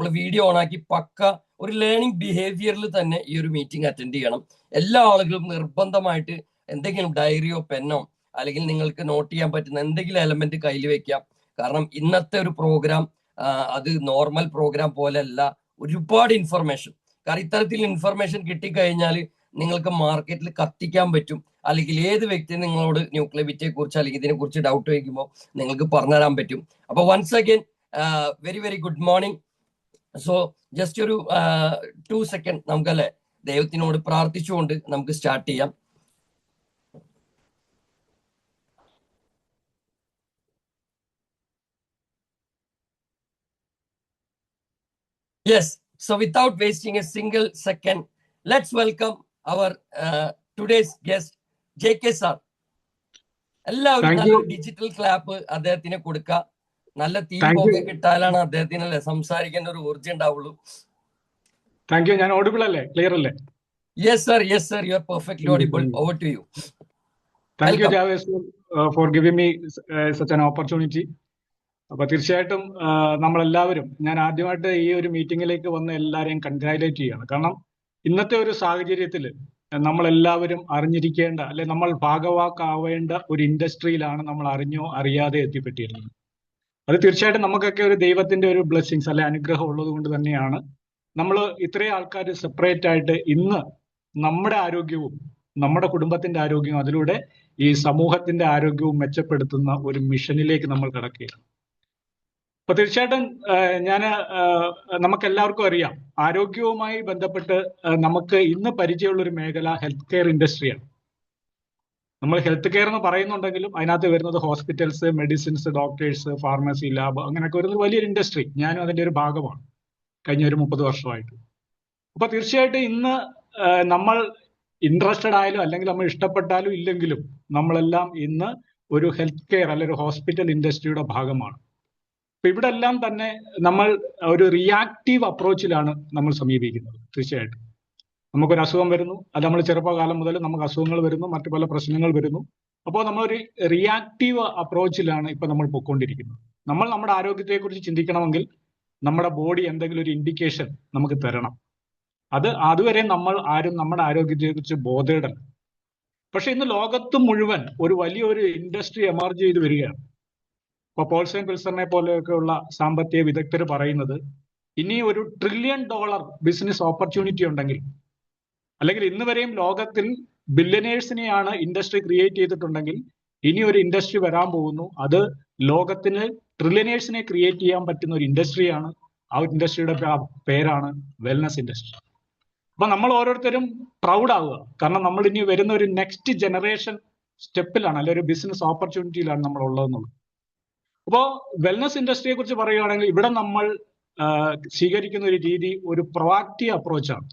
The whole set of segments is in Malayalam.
നമ്മൾ വീഡിയോ ഓണാക്കി പക്ക ഒരു ലേണിംഗ് ബിഹേവിയറിൽ തന്നെ ഈ ഒരു മീറ്റിംഗ് അറ്റൻഡ് ചെയ്യണം. എല്ലാ ആളുകളും നിർബന്ധമായിട്ട് എന്തെങ്കിലും ഡയറിയോ പെന്നോ അല്ലെങ്കിൽ നിങ്ങൾക്ക് നോട്ട് ചെയ്യാൻ പറ്റുന്ന എന്തെങ്കിലും എലമെന്റ് കയ്യിൽ വെക്കാം. കാരണം ഇന്നത്തെ ഒരു പ്രോഗ്രാം അത് നോർമൽ പ്രോഗ്രാം പോലെയല്ല. ഒരുപാട് ഇൻഫർമേഷൻ, കാരണം ഇത്തരത്തിൽ ഇൻഫർമേഷൻ കിട്ടിക്കഴിഞ്ഞാൽ നിങ്ങൾക്ക് മാർക്കറ്റിൽ കത്തിക്കാൻ പറ്റും. അല്ലെങ്കിൽ ഏത് വ്യക്തി നിങ്ങളോട് ന്യൂക്ലിയർ കുറിച്ച് അല്ലെങ്കിൽ ഇതിനെ കുറിച്ച് ഡൗട്ട് ചോദിക്കുമ്പോൾ നിങ്ങൾക്ക് പറഞ്ഞുതരാൻ പറ്റും. അപ്പൊ once again very very good morning. So just ഒരു 2 സെക്കൻഡ് നമുക്കല്ലേ ദൈവത്തിനോട് പ്രാർത്ഥിച്ചുകൊണ്ട് നമുക്ക് സ്റ്റാർട്ട് ചെയ്യാം. Yes, so without wasting a single second, let's welcome our today's guest, JK sir. എല്ലാവരും നല്ലൊരു ഡിജിറ്റൽ ക്ലാപ്പ് അദ്ദേഹത്തിന് കൊടുക്കുക. നല്ല തീപ്പൊക്കെ കിട്ടാലാണ് അദ്ദേഹത്തിന് സംസാരിക്കാൻ ഒരു ഊർജ്ജം ഉണ്ടാവുള്ളൂ. Thank you. ഞാൻ ഓഡിബിൾ അല്ലേ? ക്ലിയർ അല്ലേ? Yes sir, you are perfectly audible. Over to you. Thank you ജാവേസ് for giving me such an opportunity. അപ്പൊ തീർച്ചയായിട്ടും നമ്മളെല്ലാവരും, ഞാൻ ആദ്യമായിട്ട് ഈ ഒരു മീറ്റിംഗിലേക്ക് വന്ന് എല്ലാവരെയും കൺഗ്രാജുലേറ്റ് ചെയ്യാണ്. കാരണം ഇന്നത്തെ ഒരു സാഹചര്യത്തിൽ നമ്മളെല്ലാവരും അറിഞ്ഞിരിക്കേണ്ട, അല്ലെ നമ്മൾ ഭാഗവാക്കാവേണ്ട ഒരു ഇൻഡസ്ട്രിയിലാണ് നമ്മൾ അറിഞ്ഞോ അറിയാതെ എത്തിപ്പെട്ടിരുന്നത്. അത് തീർച്ചയായിട്ടും നമുക്കൊക്കെ ഒരു ദൈവത്തിന്റെ ഒരു ബ്ലെസ്സിങ്സ് അല്ലെ അനുഗ്രഹം ഉള്ളത് കൊണ്ട് തന്നെയാണ് നമ്മൾ ഇത്രയും ആൾക്കാർ സെപ്പറേറ്റ് ആയിട്ട് ഇന്ന് നമ്മുടെ ആരോഗ്യവും നമ്മുടെ കുടുംബത്തിന്റെ ആരോഗ്യവും അതിലൂടെ ഈ സമൂഹത്തിന്റെ ആരോഗ്യവും മെച്ചപ്പെടുത്തുന്ന ഒരു മിഷനിലേക്ക് നമ്മൾ കടക്കുകയാണ്. അപ്പൊ തീർച്ചയായിട്ടും നമുക്ക് എല്ലാവർക്കും അറിയാം, ആരോഗ്യവുമായി ബന്ധപ്പെട്ട് നമുക്ക് ഇന്ന് പരിചയമുള്ള ഒരു മേഖല ഹെൽത്ത് കെയർ ഇൻഡസ്ട്രിയാണ്. നമ്മൾ ഹെൽത്ത് കെയർ എന്ന് പറയുന്നുണ്ടെങ്കിലും അതിനകത്ത് വരുന്നത് hospitals, medicines, doctors, pharmacy, lab, അങ്ങനെയൊക്കെ വരുന്ന വലിയൊരു ഇൻഡസ്ട്രി. ഞാനും അതിന്റെ ഒരു ഭാഗമാണ് കഴിഞ്ഞ ഒരു 30 വർഷമായിട്ട്. അപ്പൊ തീർച്ചയായിട്ടും ഇന്ന് നമ്മൾ ഇൻട്രസ്റ്റഡ് ആയാലും അല്ലെങ്കിൽ നമ്മൾ ഇഷ്ടപ്പെട്ടാലും ഇല്ലെങ്കിലും നമ്മളെല്ലാം ഇന്ന് ഒരു ഹെൽത്ത് കെയർ അല്ലെങ്കിൽ ഒരു ഹോസ്പിറ്റൽ ഇൻഡസ്ട്രിയുടെ ഭാഗമാണ്. അപ്പൊ ഇവിടെ എല്ലാം തന്നെ നമ്മൾ ഒരു റിയാക്റ്റീവ് അപ്രോച്ചിലാണ് നമ്മൾ സമീപിക്കുന്നത്. തീർച്ചയായിട്ടും നമുക്കൊരു അസുഖം വരുന്നു, അത് നമ്മൾ ചെറുപ്പകാലം മുതൽ നമുക്ക് അസുഖങ്ങൾ വരുന്നു, മറ്റു പല പ്രശ്നങ്ങൾ വരുന്നു. അപ്പോൾ നമ്മളൊരു റിയാക്റ്റീവ് അപ്രോച്ചിലാണ് ഇപ്പൊ നമ്മൾ പൊയ്ക്കൊണ്ടിരിക്കുന്നത്. നമ്മൾ നമ്മുടെ ആരോഗ്യത്തെക്കുറിച്ച് ചിന്തിക്കണമെങ്കിൽ നമ്മുടെ ബോഡി എന്തെങ്കിലും ഒരു ഇൻഡിക്കേഷൻ നമുക്ക് തരണം. അതുവരെ നമ്മൾ ആരും നമ്മുടെ ആരോഗ്യത്തെക്കുറിച്ച് ബോധേഡല്ല. പക്ഷെ ഇന്ന് ലോകത്ത് മുഴുവൻ ഒരു വലിയൊരു ഇൻഡസ്ട്രി എമർജ് ചെയ്ത് വരികയാണ്. ഇപ്പൊ പോൾസൺ പിൽസറിനെ പോലെയൊക്കെയുള്ള സാമ്പത്തിക വിദഗ്ധർ പറയുന്നത് ഇനി ഒരു $1 ട്രില്യൺ ബിസിനസ് ഓപ്പർച്യൂണിറ്റി ഉണ്ടെങ്കിൽ, അല്ലെങ്കിൽ ഇന്ന് വരെയും ലോകത്തിൽ ബില്യനേഴ്സിനെയാണ് ഇൻഡസ്ട്രി ക്രിയേറ്റ് ചെയ്തിട്ടുണ്ടെങ്കിൽ ഇനി ഒരു ഇൻഡസ്ട്രി വരാൻ പോകുന്നു. അത് ലോകത്തിന് ട്രില്യനേഴ്സിനെ ക്രിയേറ്റ് ചെയ്യാൻ പറ്റുന്ന ഒരു ഇൻഡസ്ട്രിയാണ്. ആ ഇൻഡസ്ട്രിയുടെ പേരാണ് വെൽനസ് ഇൻഡസ്ട്രി. അപ്പൊ നമ്മൾ ഓരോരുത്തരും പ്രൗഡ് ആവുക, കാരണം നമ്മൾ ഇനി വരുന്ന ഒരു നെക്സ്റ്റ് ജനറേഷൻ സ്റ്റെപ്പിലാണ്, അല്ലെ ഒരു ബിസിനസ് ഓപ്പർച്യൂണിറ്റിയിലാണ് നമ്മൾ ഉള്ളതെന്നുള്ളത്. അപ്പോൾ വെൽനസ് ഇൻഡസ്ട്രിയെ കുറിച്ച് പറയുകയാണെങ്കിൽ ഇവിടെ നമ്മൾ സ്വീകരിക്കുന്ന ഒരു രീതി ഒരു പ്രൊആക്റ്റീവ് അപ്രോച്ചാണ്.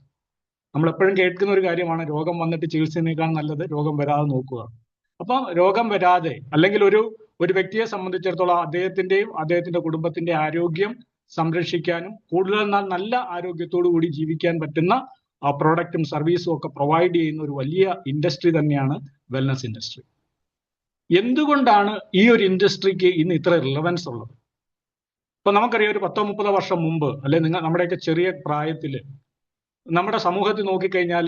നമ്മൾ എപ്പോഴും കേൾക്കുന്ന ഒരു കാര്യമാണ്, രോഗം വന്നിട്ട് ചികിത്സയേക്കാൾ നല്ലത് രോഗം വരാതെ നോക്കുക. അപ്പം രോഗം വരാതെ, അല്ലെങ്കിൽ ഒരു വ്യക്തിയെ സംബന്ധിച്ചിടത്തോളം അദ്ദേഹത്തിന്റെ കുടുംബത്തിന്റെ ആരോഗ്യം സംരക്ഷിക്കാനും കൂടുതൽ നല്ല ആരോഗ്യത്തോടു കൂടി ജീവിക്കാൻ പറ്റുന്ന പ്രോഡക്റ്റും സർവീസും ഒക്കെ പ്രൊവൈഡ് ചെയ്യുന്ന ഒരു വലിയ ഇൻഡസ്ട്രി തന്നെയാണ് വെൽനസ് ഇൻഡസ്ട്രി. എന്തുകൊണ്ടാണ് ഈ ഒരു ഇൻഡസ്ട്രിക്ക് ഇന്ന് ഇത്ര റിലവൻസ് ഉള്ളത്? ഇപ്പൊ നമുക്കറിയാം, ഒരു 10-30 വർഷം മുമ്പ്, അല്ലെ നമ്മുടെയൊക്കെ ചെറിയ പ്രായത്തില് നമ്മുടെ സമൂഹത്തിൽ നോക്കിക്കഴിഞ്ഞാൽ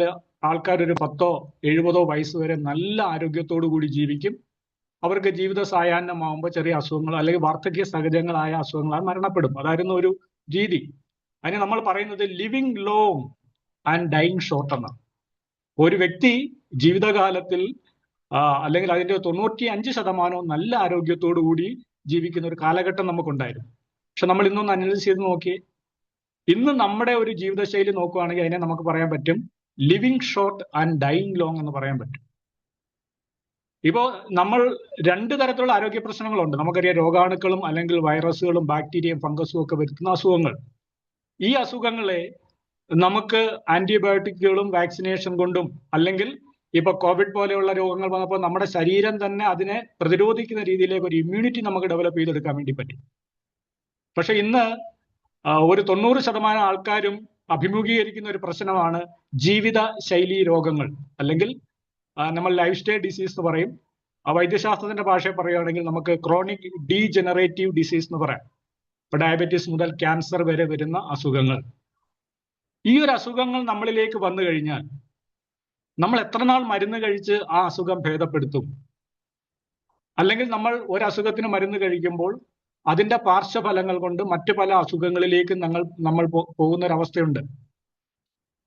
ആൾക്കാർ ഒരു 10-70 വയസ്സ് വരെ നല്ല ആരോഗ്യത്തോടു കൂടി ജീവിക്കും. അവർക്ക് ജീവിത സായാഹ്നമാകുമ്പോൾ ചെറിയ അസുഖങ്ങൾ അല്ലെങ്കിൽ വാർദ്ധക്യ സഹജങ്ങളായ അസുഖങ്ങളാൽ മരണപ്പെടും. അതായിരുന്നു ഒരു രീതി. അതിന് നമ്മൾ പറയുന്നത് living long and dying short എന്നാണ്. ഒരു വ്യക്തി ജീവിതകാലത്തിൽ അല്ലെങ്കിൽ അതിന്റെ 95% നല്ല ആരോഗ്യത്തോടു കൂടി ജീവിക്കുന്ന ഒരു കാലഘട്ടം നമുക്കുണ്ടായിരുന്നു. പക്ഷെ നമ്മൾ ഇന്നൊന്ന് അനലൈസ് ചെയ്ത് നോക്കിയേ, ഇന്ന് നമ്മുടെ ഒരു ജീവിതശൈലി നോക്കുകയാണെങ്കിൽ അതിനെ നമുക്ക് പറയാൻ പറ്റും living short and dying long എന്ന് പറയാൻ പറ്റും. ഇപ്പോ നമ്മൾ 2 തരത്തിലുള്ള ആരോഗ്യ പ്രശ്നങ്ങളുണ്ട്. നമുക്കറിയാം, രോഗാണുക്കളും അല്ലെങ്കിൽ വൈറസുകളും ബാക്ടീരിയയും ഫംഗസും ഒക്കെ വരുത്തുന്ന അസുഖങ്ങൾ. ഈ അസുഖങ്ങളെ നമുക്ക് ആന്റിബയോട്ടിക്കുകളും വാക്സിനേഷൻ കൊണ്ടും, അല്ലെങ്കിൽ ഇപ്പൊ കോവിഡ് പോലെയുള്ള രോഗങ്ങൾ വന്നപ്പോൾ നമ്മുടെ ശരീരം തന്നെ അതിനെ പ്രതിരോധിക്കുന്ന രീതിയിലേക്ക് ഒരു ഇമ്മ്യൂണിറ്റി നമുക്ക് ഡെവലപ്പ് ചെയ്തെടുക്കാൻ വേണ്ടി പറ്റും. പക്ഷെ ഇന്ന് ഒരു 90% ആൾക്കാരും അഭിമുഖീകരിക്കുന്ന ഒരു പ്രശ്നമാണ് ജീവിത ശൈലി രോഗങ്ങൾ, അല്ലെങ്കിൽ നമ്മൾ ലൈഫ് സ്റ്റൈൽ ഡിസീസ് എന്ന് പറയും. വൈദ്യശാസ്ത്രത്തിന്റെ ഭാഷയിൽ പറയുകയാണെങ്കിൽ നമുക്ക് ക്രോണിക് ഡീജനറേറ്റീവ് ഡിസീസ് എന്ന് പറയാം. ഇപ്പൊ ഡയബറ്റീസ് മുതൽ ക്യാൻസർ വരെ വരുന്ന അസുഖങ്ങൾ. ഈ ഒരു അസുഖങ്ങൾ നമ്മളിലേക്ക് വന്നു കഴിഞ്ഞാൽ നമ്മൾ എത്ര നാൾ മരുന്ന് കഴിച്ച് ആ അസുഖം ഭേദപ്പെടുത്തും? അല്ലെങ്കിൽ നമ്മൾ ഒരു അസുഖത്തിന് മരുന്ന് കഴിക്കുമ്പോൾ അതിന്റെ പാർശ്വഫലങ്ങൾ കൊണ്ട് മറ്റു പല അസുഖങ്ങളിലേക്ക് നമ്മൾ പോകുന്ന ഒരു അവസ്ഥയുണ്ട്.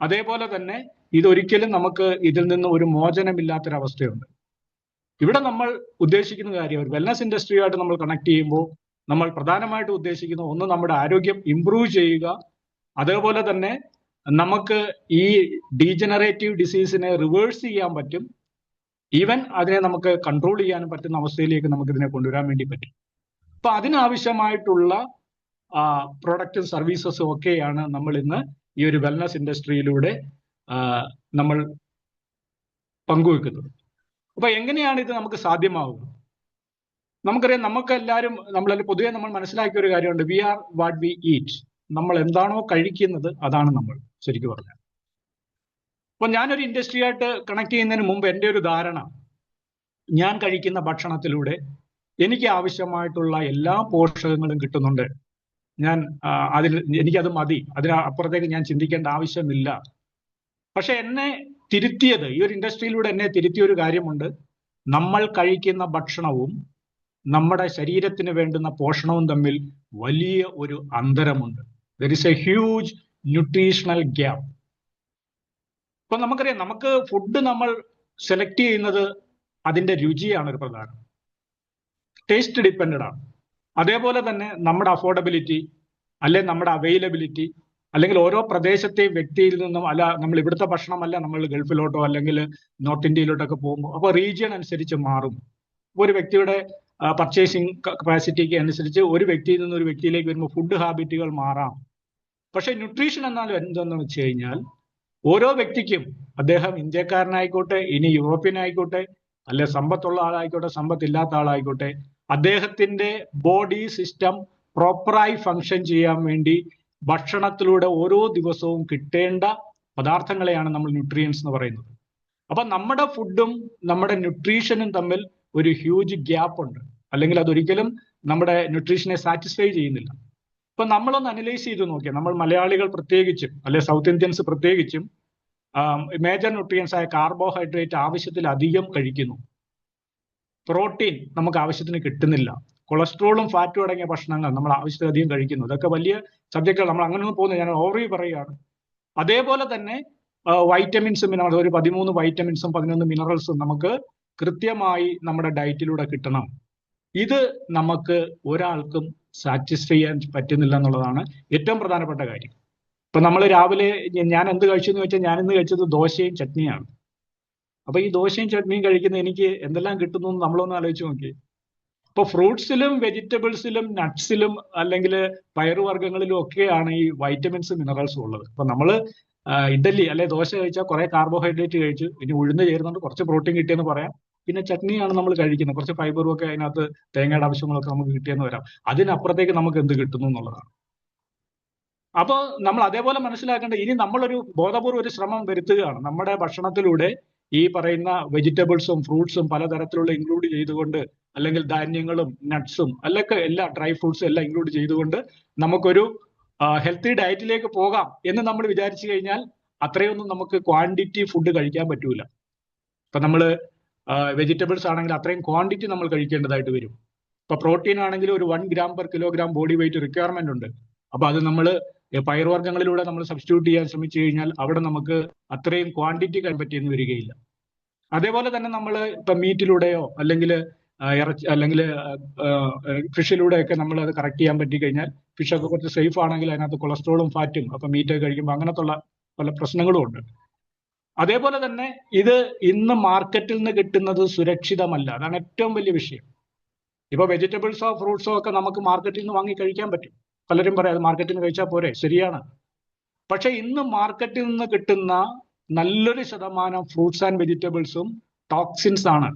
അതേപോലെ തന്നെ ഇതൊരിക്കലും നമുക്ക് ഇതിൽ നിന്ന് ഒരു മോചനമില്ലാത്തൊരവസ്ഥയുണ്ട്. ഇവിടെ നമ്മൾ ഉദ്ദേശിക്കുന്ന കാര്യം, ഒരു വെൽനസ് ഇൻഡസ്ട്രിയുമായിട്ട് നമ്മൾ കണക്ട് ചെയ്യുമ്പോൾ നമ്മൾ പ്രധാനമായിട്ട് ഉദ്ദേശിക്കുന്ന ഒന്ന്, നമ്മുടെ ആരോഗ്യം ഇംപ്രൂവ് ചെയ്യുക. അതേപോലെ തന്നെ നമുക്ക് ഈ ഡീജനറേറ്റീവ് ഡിസീസിനെ റിവേഴ്സ് ചെയ്യാൻ പറ്റും. ഈവൻ അതിനെ നമുക്ക് കൺട്രോൾ ചെയ്യാനും പറ്റുന്ന അവസ്ഥയിലേക്ക് നമുക്ക് ഇതിനെ കൊണ്ടുവരാൻ വേണ്ടി പറ്റും. അപ്പൊ അതിനാവശ്യമായിട്ടുള്ള പ്രൊഡക്റ്റും സർവീസസും ഒക്കെയാണ് നമ്മൾ ഇന്ന് ഈ ഒരു വെൽനസ് ഇൻഡസ്ട്രിയിലൂടെ നമ്മൾ പങ്കുവെക്കുന്നത്. അപ്പൊ എങ്ങനെയാണ് ഇത് നമുക്ക് സാധ്യമാവുക? നമുക്കറിയാം, നമുക്കെല്ലാവരും പൊതുവെ നമ്മൾ മനസ്സിലാക്കിയ ഒരു കാര്യമുണ്ട്, we are what we eat. നമ്മൾ എന്താണോ കഴിക്കുന്നത് അതാണ് നമ്മൾ, ശരിക്കും പറഞ്ഞാൽ. അപ്പൊ ഞാനൊരു ഇൻഡസ്ട്രിയായിട്ട് കണക്ട് ചെയ്യുന്നതിന് മുമ്പ് എൻ്റെ ഒരു ധാരണ, ഞാൻ കഴിക്കുന്ന ഭക്ഷണത്തിലൂടെ എനിക്ക് ആവശ്യമായിട്ടുള്ള എല്ലാ പോഷകങ്ങളും കിട്ടുന്നുണ്ട്, എനിക്കത് മതി, അതിനപ്പുറത്തേക്ക് ഞാൻ ചിന്തിക്കേണ്ട ആവശ്യമില്ല. പക്ഷെ എന്നെ തിരുത്തിയത്, ഈ ഒരു ഇൻഡസ്ട്രിയിലൂടെ എന്നെ തിരുത്തിയ ഒരു കാര്യമുണ്ട്, നമ്മൾ കഴിക്കുന്ന ഭക്ഷണവും നമ്മുടെ ശരീരത്തിന് വേണ്ടുന്ന പോഷണവും തമ്മിൽ വലിയ ഒരു അന്തരമുണ്ട്. There is a huge nutritional gap. ഇപ്പൊ നമുക്കറിയാം, നമുക്ക് ഫുഡ് നമ്മൾ സെലക്ട് ചെയ്യുന്നത് അതിന്റെ രുചിയാണ് ഒരു പ്രധാനം, ടേസ്റ്റ് ഡിപ്പെൻഡഡ് ആണ്. അതേപോലെ തന്നെ നമ്മുടെ അഫോർഡബിലിറ്റി, അല്ലെങ്കിൽ നമ്മുടെ അവൈലബിലിറ്റി, അല്ലെങ്കിൽ ഓരോ പ്രദേശത്തെ വ്യക്തിയിൽ നിന്നും, അല്ല നമ്മൾ ഇവിടുത്തെ ഭക്ഷണമല്ല നമ്മൾ ഗൾഫിലോട്ടോ അല്ലെങ്കിൽ നോർത്ത് ഇന്ത്യയിലോട്ടൊക്കെ പോകുമ്പോൾ, അപ്പോൾ റീജിയൻ അനുസരിച്ച് മാറും. ഒരു വ്യക്തിയുടെ പർച്ചേസിങ് കപ്പാസിറ്റിക്ക് അനുസരിച്ച് ഒരു വ്യക്തിയിൽ നിന്ന് ഒരു വ്യക്തിയിലേക്ക് വരുമ്പോൾ ഫുഡ് ഹാബിറ്റുകൾ മാറാം. പക്ഷെ ന്യൂട്രീഷൻ എന്നാലും എന്തെന്ന് വെച്ച് കഴിഞ്ഞാൽ, ഓരോ വ്യക്തിക്കും, അദ്ദേഹം ഇന്ത്യക്കാരനായിക്കോട്ടെ, ഇനി യൂറോപ്യൻ ആയിക്കോട്ടെ, അല്ലെ സമ്പത്തുള്ള ആളായിക്കോട്ടെ, സമ്പത്തില്ലാത്ത ആളായിക്കോട്ടെ, അദ്ദേഹത്തിന്റെ ബോഡി സിസ്റ്റം പ്രോപ്പറായി ഫങ്ഷൻ ചെയ്യാൻ വേണ്ടി ഭക്ഷണത്തിലൂടെ ഓരോ ദിവസവും കിട്ടേണ്ട പദാർത്ഥങ്ങളെയാണ് നമ്മൾ ന്യൂട്രിയൻസ് എന്ന് പറയുന്നത്. അപ്പൊ നമ്മുടെ ഫുഡും നമ്മുടെ ന്യൂട്രീഷനും തമ്മിൽ ഒരു ഹ്യൂജ് ഗ്യാപ്പ് ഉണ്ട്, അല്ലെങ്കിൽ അതൊരിക്കലും നമ്മുടെ ന്യൂട്രീഷനെ സാറ്റിസ്ഫൈ ചെയ്യുന്നില്ല. ഇപ്പൊ നമ്മളൊന്ന് അനലൈസ് ചെയ്ത് നോക്കിയാൽ, നമ്മൾ മലയാളികൾ പ്രത്യേകിച്ചും, അല്ലെ സൗത്ത് ഇന്ത്യൻസ് പ്രത്യേകിച്ചും, മേജർ ന്യൂട്രിയൻസ് ആയ കാർബോഹൈഡ്രേറ്റ് ആവശ്യത്തിലധികം കഴിക്കുന്നു. പ്രോട്ടീൻ നമുക്ക് ആവശ്യത്തിന് കിട്ടുന്നില്ല. കൊളസ്ട്രോളും ഫാറ്റും അടങ്ങിയ ഭക്ഷണങ്ങൾ നമ്മൾ ആവശ്യത്തിലധികം കഴിക്കുന്നു. ഇതൊക്കെ വലിയ സബ്ജക്റ്റുകൾ, നമ്മൾ അങ്ങനെയൊന്നും പോകുന്നത്, ഞാൻ ഓവറി പറയുകയാണ്. അതേപോലെ തന്നെ വൈറ്റമിൻസും മിനറൽസും, ഒരു 13 വൈറ്റമിൻസും 11 മിനറൽസും നമുക്ക് കൃത്യമായി നമ്മുടെ ഡയറ്റിലൂടെ കിട്ടണം. ഇത് നമുക്ക് ഒരാൾക്കും സാറ്റിസ്ഫൈ ചെയ്യാൻ പറ്റുന്നില്ല എന്നുള്ളതാണ് ഏറ്റവും പ്രധാനപ്പെട്ട കാര്യം. ഇപ്പൊ നമ്മൾ രാവിലെ ഞാൻ എന്ത് കഴിച്ചു എന്ന് വെച്ചാൽ, ഞാൻ ഇന്ന് കഴിച്ചത് ദോശയും ചട്നിയാണ്. അപ്പൊ ഈ ദോശയും ചട്നിയും കഴിക്കുന്ന എനിക്ക് എന്തെല്ലാം കിട്ടുന്നു എന്ന് നമ്മളൊന്ന് ആലോചിച്ച് നോക്കി. ഇപ്പൊ ഫ്രൂട്ട്സിലും വെജിറ്റബിൾസിലും നട്ട്സിലും അല്ലെങ്കിൽ പയറുവർഗ്ഗങ്ങളിലും ഒക്കെയാണ് ഈ വൈറ്റമിൻസും മിനറൽസും ഉള്ളത്. അപ്പൊ നമ്മള് ഇഡലി അല്ലെ ദോശ കഴിച്ചാൽ കുറെ കാർബോഹൈഡ്രേറ്റ് കഴിച്ചു, ഇനി ഉഴുന്ന് ചേരുന്നുണ്ട്, കുറച്ച് പ്രോട്ടീൻ കിട്ടിയെന്ന് പറയാം. പിന്നെ ചട്നിയാണ് നമ്മൾ കഴിക്കുന്നത്, കുറച്ച് ഫൈബറും ഒക്കെ അതിനകത്ത്, തേങ്ങയുടെ ആവശ്യങ്ങളൊക്കെ നമുക്ക് കിട്ടിയെന്ന് വരാം. അതിനപ്പുറത്തേക്ക് നമുക്ക് എന്ത് കിട്ടുന്നു എന്നുള്ളതാണ്. അപ്പോൾ നമ്മൾ അതേപോലെ മനസ്സിലാക്കേണ്ട, ഇനി നമ്മളൊരു ബോധപൂർവ്വം ഒരു ശ്രമം വരുത്തുകയാണ്, നമ്മുടെ ഭക്ഷണത്തിലൂടെ ഈ പറയുന്ന വെജിറ്റബിൾസും ഫ്രൂട്ട്സും പലതരത്തിലുള്ള ഇൻക്ലൂഡ് ചെയ്തുകൊണ്ട്, അല്ലെങ്കിൽ ധാന്യങ്ങളും നട്ട്സും അല്ലെങ്കിൽ എല്ലാ ഡ്രൈ ഫ്രൂട്ട്സും എല്ലാം ഇൻക്ലൂഡ് ചെയ്തുകൊണ്ട് നമുക്കൊരു ഹെൽത്തി ഡയറ്റിലേക്ക് പോകാം എന്ന് നമ്മൾ വിചാരിച്ചു കഴിഞ്ഞാൽ അത്രയൊന്നും നമുക്ക് ക്വാണ്ടിറ്റി ഫുഡ് കഴിക്കാൻ പറ്റൂല. ഇപ്പൊ നമ്മൾ വെജിറ്റബിൾസ് ആണെങ്കിൽ അത്രയും ക്വാണ്ടിറ്റി നമ്മൾ കഴിക്കേണ്ടതായിട്ട് വരും. ഇപ്പൊ പ്രോട്ടീൻ ആണെങ്കിൽ ഒരു 1 gram per kilogram body weight requirement ഉണ്ട്. അപ്പൊ അത് നമ്മൾ പയർവർഗ്ഗങ്ങളിലൂടെ നമ്മൾ സബ്സ്റ്റിറ്റ്യൂട്ട് ചെയ്യാൻ ശ്രമിച്ചു കഴിഞ്ഞാൽ അവിടെ നമുക്ക് അത്രയും ക്വാണ്ടിറ്റി കഴിയാൻ പറ്റിയെന്ന് വരികയില്ല. അതേപോലെ തന്നെ നമ്മൾ ഇപ്പൊ മീറ്റിലൂടെയോ അല്ലെങ്കിൽ ഇറച്ചി അല്ലെങ്കിൽ ഫിഷിലൂടെയൊക്കെ നമ്മൾ അത് കറക്റ്റ് ചെയ്യാൻ പറ്റി കഴിഞ്ഞാൽ, ഫിഷൊക്കെ കുറച്ച് സേഫ് ആണെങ്കിൽ അതിനകത്ത് കൊളസ്ട്രോളും ഫാറ്റും, അപ്പൊ മീറ്റ് കഴിക്കുമ്പോൾ അങ്ങനത്തുള്ള പല പ്രശ്നങ്ങളും ഉണ്ട്. അതേപോലെ തന്നെ ഇത് ഇന്ന് മാർക്കറ്റിൽ നിന്ന് കിട്ടുന്നത് സുരക്ഷിതമല്ല, അതാണ് ഏറ്റവും വലിയ വിഷയം. ഇപ്പൊ വെജിറ്റബിൾസോ ഫ്രൂട്ട്സോ ഒക്കെ നമുക്ക് മാർക്കറ്റിൽ നിന്ന് വാങ്ങി കഴിക്കാൻ പറ്റും. പലരും പറയാം അത് മാർക്കറ്റിൽ നിന്ന് കഴിച്ചാൽ പോരെ, ശരിയാണ്. പക്ഷെ ഇന്ന് മാർക്കറ്റിൽ നിന്ന് കിട്ടുന്ന നല്ലൊരു ശതമാനം ഫ്രൂട്ട്സ് ആൻഡ് വെജിറ്റബിൾസും ടോക്സിൻസ് ആണ്.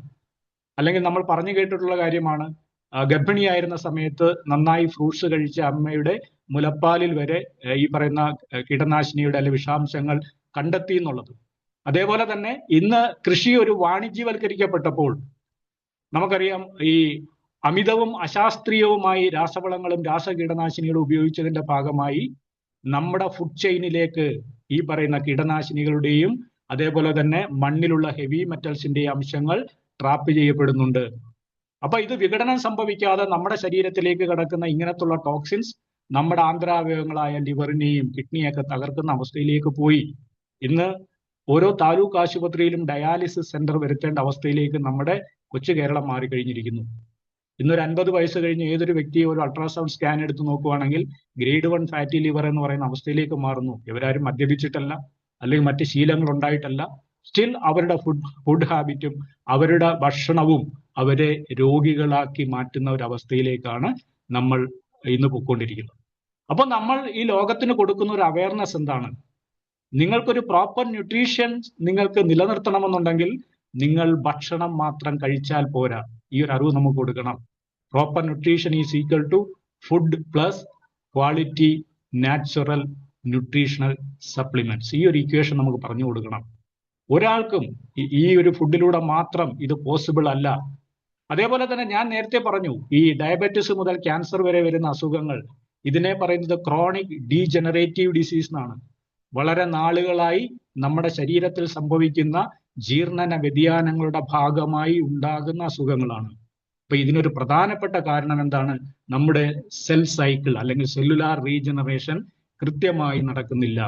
അല്ലെങ്കിൽ നമ്മൾ പറഞ്ഞു കേട്ടിട്ടുള്ള കാര്യമാണ്, ഗർഭിണിയായിരുന്ന സമയത്ത് നന്നായി ഫ്രൂട്ട്സ് കഴിച്ച അമ്മയുടെ മുലപ്പാലിൽ വരെ ഈ പറയുന്ന കീടനാശിനിയുടെ അല്ലെങ്കിൽ വിഷാംശങ്ങൾ കണ്ടെത്തി എന്നുള്ളത്. അതേപോലെ തന്നെ ഇന്ന് കൃഷി ഒരു വാണിജ്യവൽക്കരിക്കപ്പെട്ടപ്പോൾ നമുക്കറിയാം, ഈ അമിതവും അശാസ്ത്രീയവുമായി രാസവളങ്ങളും രാസകീടനാശിനികളും ഉപയോഗിച്ചതിന്റെ ഭാഗമായി നമ്മുടെ ഫുഡ് ചെയിനിലേക്ക് ഈ പറയുന്ന കീടനാശിനികളുടെയും അതേപോലെ തന്നെ മണ്ണിലുള്ള ഹെവി മെറ്റൽസിന്റെയും അംശങ്ങൾ ട്രാപ്പ് ചെയ്യപ്പെടുന്നുണ്ട്. അപ്പൊ ഇത് വിഘടനം സംഭവിക്കാതെ നമ്മുടെ ശരീരത്തിലേക്ക് കടക്കുന്ന ഇങ്ങനത്തുള്ള ടോക്സിൻസ് നമ്മുടെ ആന്തരാവയവങ്ങളായ ലിവറിനെയും കിഡ്നിയൊക്കെ തകർക്കുന്ന അവസ്ഥയിലേക്ക് പോയി. ഇന്ന് ഓരോ താലൂക്ക് ആശുപത്രിയിലും ഡയാലിസിസ് സെന്റർ വരുത്തേണ്ട അവസ്ഥയിലേക്ക് നമ്മുടെ കൊച്ചു കേരളം മാറിക്കഴിഞ്ഞിരിക്കുന്നു. ഇന്നൊരു 50 വയസ്സ് കഴിഞ്ഞ് ഏതൊരു വ്യക്തിയെ ഒരു അൾട്രാസൗണ്ട് സ്കാൻ എടുത്ത് നോക്കുവാണെങ്കിൽ ഗ്രേഡ് 1 ഫാറ്റി ലിവർ എന്ന് പറയുന്ന അവസ്ഥയിലേക്ക് മാറുന്നു. ഇവരാരും മദ്യപിച്ചിട്ടല്ല, അല്ലെങ്കിൽ മറ്റ് ശീലങ്ങൾ ഉണ്ടായിട്ടല്ല. സ്റ്റിൽ അവരുടെ ഫുഡ് ഹാബിറ്റും അവരുടെ ഭക്ഷണവും അവരെ രോഗികളാക്കി മാറ്റുന്ന ഒരു അവസ്ഥയിലേക്കാണ് നമ്മൾ ഇന്ന് പൊയ്ക്കൊണ്ടിരിക്കുന്നത്. അപ്പൊ നമ്മൾ ഈ ലോകത്തിന് കൊടുക്കുന്ന ഒരു അവയർനെസ് എന്താണ്? നിങ്ങൾക്കൊരു പ്രോപ്പർ ന്യൂട്രീഷൻ നിങ്ങൾക്ക് നിലനിർത്തണമെന്നുണ്ടെങ്കിൽ നിങ്ങൾ ഭക്ഷണം മാത്രം കഴിച്ചാൽ പോരാ. ഈ ഒരു അറിവ് നമുക്ക് കൊടുക്കണം. Proper nutrition is equal to food plus quality natural nutritional supplements. ഈ ഒരു ഇക്വേഷൻ നമുക്ക് പറഞ്ഞു കൊടുക്കണം. ഒരാൾക്കും ഈ ഒരു ഫുഡിലൂടെ മാത്രം ഇത് പോസിബിൾ അല്ല. അതേപോലെ തന്നെ ഞാൻ നേരത്തെ പറഞ്ഞു, ഈ ഡയബറ്റിസ് മുതൽ ക്യാൻസർ വരെ വരുന്ന അസുഖങ്ങൾ, ഇതിനെ പറയുന്നത് ക്രോണിക് ഡീജനറേറ്റീവ് ഡിസീസ് എന്നാണ്. വളരെ നാളുകളായി നമ്മുടെ ശരീരത്തിൽ സംഭവിക്കുന്ന ജീർണന വ്യതിയാനങ്ങളുടെ ഭാഗമായി ഉണ്ടാകുന്ന അസുഖങ്ങളാണ്. അപ്പൊ ഇതിനൊരു പ്രധാനപ്പെട്ട കാരണം എന്താണ്? നമ്മുടെ സെൽ സൈക്കിൾ അല്ലെങ്കിൽ സെല്ലുലാർ റീജനറേഷൻ കൃത്യമായി നടക്കുന്നില്ല.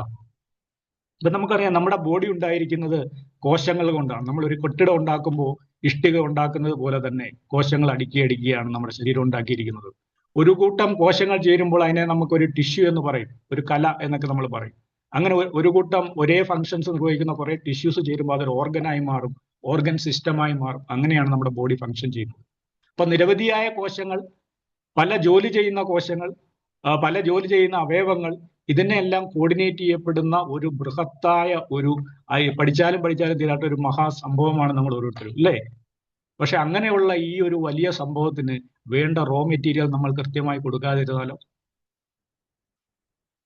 ഇപ്പൊ നമുക്കറിയാം, നമ്മുടെ ബോഡി ഉണ്ടായിരിക്കുന്നത് കോശങ്ങൾ കൊണ്ടാണ്. നമ്മളൊരു കെട്ടിടം ഉണ്ടാക്കുമ്പോൾ ഇഷ്ടിക ഉണ്ടാക്കുന്നത് പോലെ തന്നെ കോശങ്ങൾ അടുക്കിയാണ് നമ്മുടെ ശരീരം ഉണ്ടാക്കിയിരിക്കുന്നത്. ഒരു കൂട്ടം കോശങ്ങൾ ചേരുമ്പോൾ അതിനെ നമുക്കൊരു ടിഷ്യൂ എന്ന് പറയും, ഒരു കല എന്നൊക്കെ നമ്മൾ പറയും. അങ്ങനെ ഒരു കൂട്ടം ഒരേ ഫങ്ഷൻസ് നിർവഹിക്കുന്ന കുറെ ടിഷ്യൂസ് ചേരുമ്പോൾ അതൊരു ഓർഗനായി മാറും, ഓർഗൻ സിസ്റ്റമായി മാറും. അങ്ങനെയാണ് നമ്മുടെ ബോഡി ഫങ്ഷൻ ചെയ്യുന്നത്. അപ്പൊ നിരവധിയായ കോശങ്ങൾ, പല ജോലി ചെയ്യുന്ന കോശങ്ങൾ, പല ജോലി ചെയ്യുന്ന അവയവങ്ങൾ, ഇതിനെല്ലാം കോർഡിനേറ്റ് ചെയ്യപ്പെടുന്ന ഒരു ബൃഹത്തായ ഒരു പഠിച്ചാലും തീരാത്ത ഒരു മഹാസംഭവമാണ് നമ്മൾ ഓരോരുത്തരും, അല്ലേ? പക്ഷെ അങ്ങനെയുള്ള ഈ ഒരു വലിയ സംഭവത്തിന് വേണ്ട റോ മെറ്റീരിയൽ നമ്മൾ കൃത്യമായി കൊടുക്കാതിരുന്നാലോ?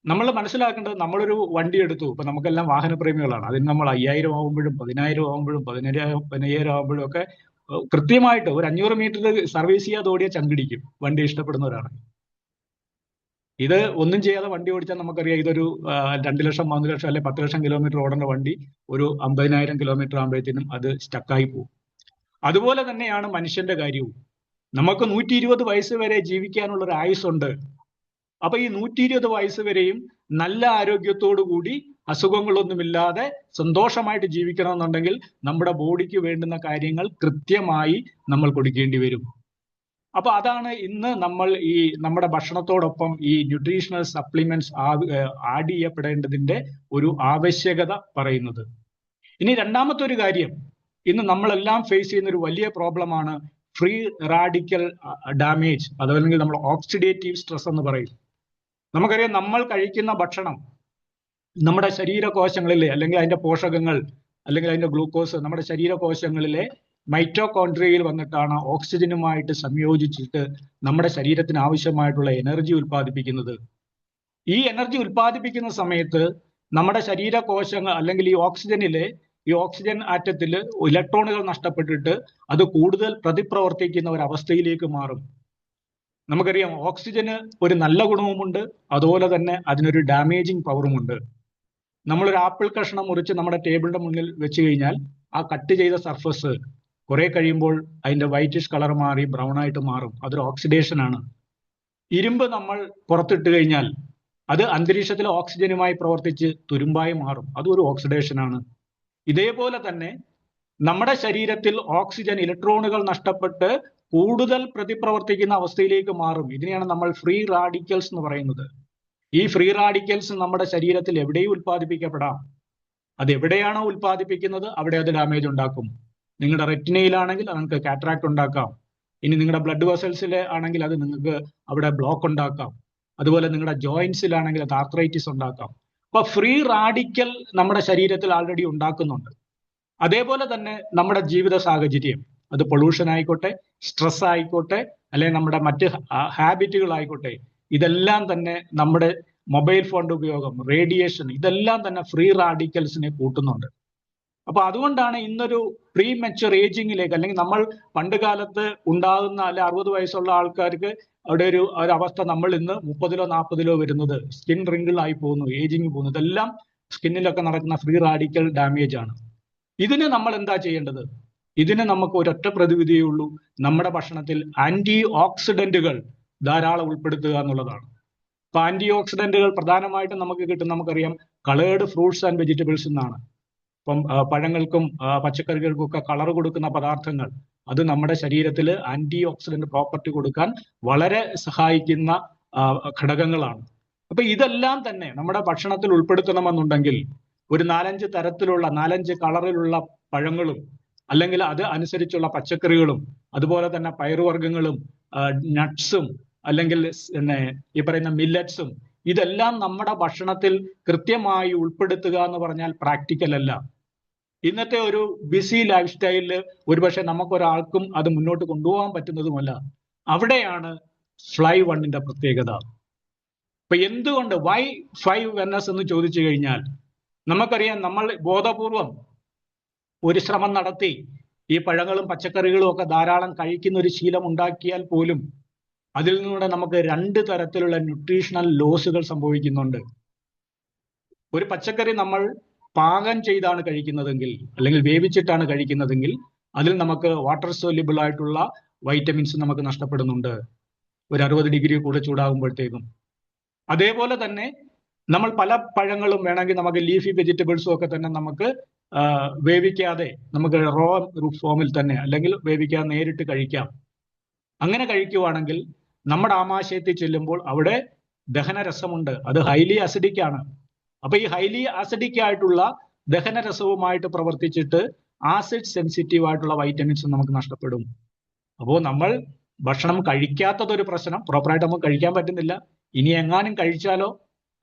നമ്മൾ മനസ്സിലാക്കേണ്ടത്, നമ്മളൊരു വണ്ടി എടുത്തു, ഇപ്പൊ നമുക്കെല്ലാം വാഹനപ്രേമികളാണ്. അതിന് നമ്മൾ 5000 ആകുമ്പോഴും 10000 ആകുമ്പോഴും 15,000 ആകുമ്പോഴും ഒക്കെ കൃത്യമായിട്ട് ഒരു 500 മീറ്റർ സർവീസ് ചെയ്യാതെ ഓടിയ ചങ്കിടിക്കും വണ്ടി ഇഷ്ടപ്പെടുന്നവരാണ്. ഇത് ഒന്നും ചെയ്യാതെ വണ്ടി ഓടിച്ചാൽ നമുക്കറിയാം, ഇതൊരു 2 ലക്ഷം 3 ലക്ഷം അല്ലെ 10 ലക്ഷം കിലോമീറ്റർ ഓടേണ്ട വണ്ടി ഒരു 50,000 കിലോമീറ്റർ ആകുമ്പോഴത്തേനും അത് സ്റ്റക്കായി പോകും. അതുപോലെ തന്നെയാണ് മനുഷ്യന്റെ കാര്യവും. നമുക്ക് 120 വയസ്സ് വരെ ജീവിക്കാനുള്ള ഒരു ആയുസ്സുണ്ട്. അപ്പൊ ഈ 120 വയസ്സ് വരെയും നല്ല ആരോഗ്യത്തോടു കൂടി അസുഖങ്ങളൊന്നുമില്ലാതെ സന്തോഷമായിട്ട് ജീവിക്കണമെന്നുണ്ടെങ്കിൽ നമ്മുടെ ബോഡിക്ക് വേണ്ടുന്ന കാര്യങ്ങൾ കൃത്യമായി നമ്മൾ കൊടുക്കേണ്ടി വരും. അപ്പൊ അതാണ് ഇന്ന് നമ്മൾ ഈ നമ്മുടെ ഭക്ഷണത്തോടൊപ്പം ഈ ന്യൂട്രീഷണൽ സപ്ലിമെന്റ്സ് ആഡ് ചെയ്യപ്പെടേണ്ടതിന്റെ ഒരു ആവശ്യകത പറയുന്നത്. ഇനി രണ്ടാമത്തെ ഒരു കാര്യം, ഇന്ന് നമ്മളെല്ലാം ഫേസ് ചെയ്യുന്ന ഒരു വലിയ പ്രോബ്ലമാണ് ഫ്രീ റാഡിക്കൽ ഡാമേജ്, അതല്ലെങ്കിൽ നമ്മൾ ഓക്സിഡേറ്റീവ് സ്ട്രെസ് എന്ന് പറയും. നമുക്കറിയാം, നമ്മൾ കഴിക്കുന്ന ഭക്ഷണം നമ്മുടെ ശരീരകോശങ്ങളിലെ അല്ലെങ്കിൽ അതിന്റെ പോഷകങ്ങൾ അല്ലെങ്കിൽ അതിന്റെ ഗ്ലൂക്കോസ് നമ്മുടെ ശരീരകോശങ്ങളിലെ മൈറ്റോകോൺട്രിയയിൽ വന്നിട്ടാണ് ഓക്സിജനുമായിട്ട് സംയോജിച്ചിട്ട് നമ്മുടെ ശരീരത്തിന് ആവശ്യമായിട്ടുള്ള എനർജി ഉൽപ്പാദിപ്പിക്കുന്നത്. ഈ എനർജി ഉൽപ്പാദിപ്പിക്കുന്ന സമയത്ത് നമ്മുടെ ശരീരകോശങ്ങൾ അല്ലെങ്കിൽ ഈ ഓക്സിജൻ ആറ്റത്തിൽ ഇലക്ട്രോണുകൾ നഷ്ടപ്പെട്ടിട്ട് അത് കൂടുതൽ പ്രതിപ്രവർത്തിക്കുന്ന ഒരു അവസ്ഥയിലേക്ക് മാറും. നമുക്കറിയാം, ഓക്സിജന് ഒരു നല്ല ഗുണവുമുണ്ട്, അതുപോലെ തന്നെ അതിനൊരു ഡാമേജിങ് പവറുമുണ്ട്. നമ്മളൊരു ആപ്പിൾ കഷ്ണം മുറിച്ച് നമ്മുടെ ടേബിളിന്റെ മുന്നിൽ വെച്ച് കഴിഞ്ഞാൽ ആ കട്ട് ചെയ്ത സർഫസ് കുറെ കഴിയുമ്പോൾ അതിന്റെ വൈറ്റിഷ് കളർ മാറി ബ്രൗൺ ആയിട്ട് മാറും. അതൊരു ഓക്സിഡേഷൻ ആണ്. ഇരുമ്പ് നമ്മൾ പുറത്തിട്ട് കഴിഞ്ഞാൽ അത് അന്തരീക്ഷത്തിലെ ഓക്സിജനുമായി പ്രവർത്തിച്ച് തുരുമ്പായി മാറും. അതൊരു ഓക്സിഡേഷൻ ആണ്. ഇതേപോലെ തന്നെ നമ്മുടെ ശരീരത്തിൽ ഓക്സിജൻ ഇലക്ട്രോണുകൾ നഷ്ടപ്പെട്ട് കൂടുതൽ പ്രതിപ്രവർത്തിക്കുന്ന അവസ്ഥയിലേക്ക് മാറും. ഇതിനെയാണ് നമ്മൾ ഫ്രീ റാഡിക്കൽസ് എന്ന് പറയുന്നത്. ഈ ഫ്രീ റാഡിക്കൽസ് നമ്മുടെ ശരീരത്തിൽ എവിടെയും ഉൽപ്പാദിപ്പിക്കപ്പെടാം. അത് എവിടെയാണോ ഉൽപ്പാദിപ്പിക്കുന്നത് അവിടെ അത് ഡാമേജ് ഉണ്ടാക്കും. നിങ്ങളുടെ റെറ്റിനയിലാണെങ്കിൽ നിങ്ങൾക്ക് കാറ്ററാക്ട് ഉണ്ടാക്കാം. ഇനി നിങ്ങളുടെ ബ്ലഡ് വെസൽസിലെ ആണെങ്കിൽ അത് നിങ്ങൾക്ക് അവിടെ ബ്ലോക്ക് ഉണ്ടാക്കാം. അതുപോലെ നിങ്ങളുടെ ജോയിന്റ്സിലാണെങ്കിൽ അത് ആർത്രൈറ്റിസ് ഉണ്ടാക്കാം. അപ്പൊ ഫ്രീ റാഡിക്കൽ നമ്മുടെ ശരീരത്തിൽ ആൾറെഡി ഉണ്ടാക്കുന്നുണ്ട്. അതേപോലെ തന്നെ നമ്മുടെ ജീവിത സാഹചര്യം, അത് പൊള്യൂഷൻ ആയിക്കോട്ടെ, സ്ട്രെസ് ആയിക്കോട്ടെ, അല്ലെങ്കിൽ നമ്മുടെ മറ്റ് ഹാബിറ്റുകളായിക്കോട്ടെ, ഇതെല്ലാം തന്നെ നമ്മുടെ മൊബൈൽ ഫോണിന്റെ ഉപയോഗം, റേഡിയേഷൻ, ഇതെല്ലാം തന്നെ ഫ്രീ റാഡിക്കൽസിനെ കൂട്ടുന്നുണ്ട്. അപ്പൊ അതുകൊണ്ടാണ് ഇന്നൊരു പ്രീ മെച്ചുവർ ഏജിങ്ങിലേക്ക്, അല്ലെങ്കിൽ നമ്മൾ പണ്ട് കാലത്ത് ഉണ്ടാകുന്ന അല്ലെ 60 വയസ്സുള്ള ആൾക്കാർക്ക് അവിടെ ഒരു അവസ്ഥ നമ്മൾ ഇന്ന് 30-ലോ 40-ലോ വരുന്നത്, സ്കിൻ റിങ്കിൾ ആയി പോകുന്നു, ഏജിങ് പോകുന്നു. ഇതെല്ലാം സ്കിന്നിലൊക്കെ നടക്കുന്ന ഫ്രീ റാഡിക്കൽ ഡാമേജ് ആണ്. ഇതിന് നമ്മൾ എന്താ ചെയ്യേണ്ടത്? ഇതിന് നമുക്ക് ഒരൊറ്റ പ്രതിവിധിയേ ഉള്ളൂ, നമ്മുടെ ഭക്ഷണത്തിൽ ആന്റി ഓക്സിഡന്റുകൾ ധാരാളം ഉൾപ്പെടുത്തുക എന്നുള്ളതാണ്. അപ്പൊ ആന്റി ഓക്സിഡന്റുകൾ പ്രധാനമായിട്ടും നമുക്ക് കിട്ടും, നമുക്കറിയാം, കളേർഡ് ഫ്രൂട്ട്സ് ആൻഡ് വെജിറ്റബിൾസ് എന്നാണ്. ഇപ്പം പഴങ്ങൾക്കും പച്ചക്കറികൾക്കും ഒക്കെ കളർ കൊടുക്കുന്ന പദാർത്ഥങ്ങൾ, അത് നമ്മുടെ ശരീരത്തിൽ ആന്റി ഓക്സിഡന്റ് പ്രോപ്പർട്ടി കൊടുക്കാൻ വളരെ സഹായിക്കുന്ന ഘടകങ്ങളാണ്. അപ്പൊ ഇതെല്ലാം തന്നെ നമ്മുടെ ഭക്ഷണത്തിൽ ഉൾപ്പെടുത്തണമെന്നുണ്ടെങ്കിൽ ഒരു 4-5 തരത്തിലുള്ള 4-5 കളറിലുള്ള പഴങ്ങളും, അല്ലെങ്കിൽ അത് അനുസരിച്ചുള്ള പച്ചക്കറികളും, അതുപോലെ തന്നെ പയറുവർഗ്ഗങ്ങളും, നട്ട്സും, അല്ലെങ്കിൽ പിന്നെ ഈ പറയുന്ന മില്ലറ്റ്സും, ഇതെല്ലാം നമ്മുടെ ഭക്ഷണത്തിൽ കൃത്യമായി ഉൾപ്പെടുത്തുക എന്ന് പറഞ്ഞാൽ പ്രാക്ടിക്കൽ അല്ല. ഇന്നത്തെ ഒരു ബിസി ലൈഫ് സ്റ്റൈലിൽ ഒരുപക്ഷെ നമുക്കൊരാൾക്കും അത് മുന്നോട്ട് കൊണ്ടുപോകാൻ പറ്റുന്നതുമല്ല. അവിടെയാണ് ഫ്ലൈ വണ്ണിന്റെ പ്രത്യേകത. അപ്പൊ എന്തുകൊണ്ട് വൈ 5NS എന്ന് ചോദിച്ചു കഴിഞ്ഞാൽ, നമുക്കറിയാം, നമ്മൾ ബോധപൂർവം ഒരു ശ്രമം നടത്തി ഈ പഴങ്ങളും പച്ചക്കറികളും ഒക്കെ ധാരാളം കഴിക്കുന്ന ഒരു ശീലം ഉണ്ടാക്കിയാൽ പോലും അതിൽ നിന്നൂടെ നമുക്ക് 2 തരത്തിലുള്ള ന്യൂട്രീഷണൽ ലോസുകൾ സംഭവിക്കുന്നുണ്ട്. ഒരു പച്ചക്കറി നമ്മൾ പാകം ചെയ്താണ് കഴിക്കുന്നതെങ്കിൽ, അല്ലെങ്കിൽ വേവിച്ചിട്ടാണ് കഴിക്കുന്നതെങ്കിൽ, അതിൽ നമുക്ക് വാട്ടർ സോല്യുബിൾ ആയിട്ടുള്ള വൈറ്റമിൻസ് നമുക്ക് നഷ്ടപ്പെടുന്നുണ്ട് ഒരു 60 ഡിഗ്രി കൂടെ ചൂടാകുമ്പോഴത്തേക്കും. അതേപോലെ തന്നെ നമ്മൾ പല പഴങ്ങളും വേണമെങ്കിൽ നമുക്ക് ലീഫി വെജിറ്റബിൾസും ഒക്കെ തന്നെ നമുക്ക് വേവിക്കാതെ നമുക്ക് റോ ഫോമിൽ തന്നെ, അല്ലെങ്കിൽ വേവിക്കാതെ നേരിട്ട് കഴിക്കാം. അങ്ങനെ കഴിക്കുവാണെങ്കിൽ നമ്മുടെ ആമാശയത്തിൽ ചെല്ലുമ്പോൾ അവിടെ ദഹനരസമുണ്ട്, അത് ഹൈലി അസിഡിക് ആണ്. അപ്പൊ ഈ ഹൈലി അസിഡിക് ആയിട്ടുള്ള ദഹനരസവുമായിട്ട് പ്രവർത്തിച്ചിട്ട് ആസിഡ് സെൻസിറ്റീവ് ആയിട്ടുള്ള വൈറ്റമിൻസ് നമുക്ക് നഷ്ടപ്പെടും. അപ്പോൾ നമ്മൾ ഭക്ഷണം കഴിക്കാത്തതൊരു പ്രശ്നം, പ്രോപ്പറായിട്ട് നമുക്ക് കഴിക്കാൻ പറ്റുന്നില്ല. ഇനി എങ്ങാനും കഴിച്ചാലോ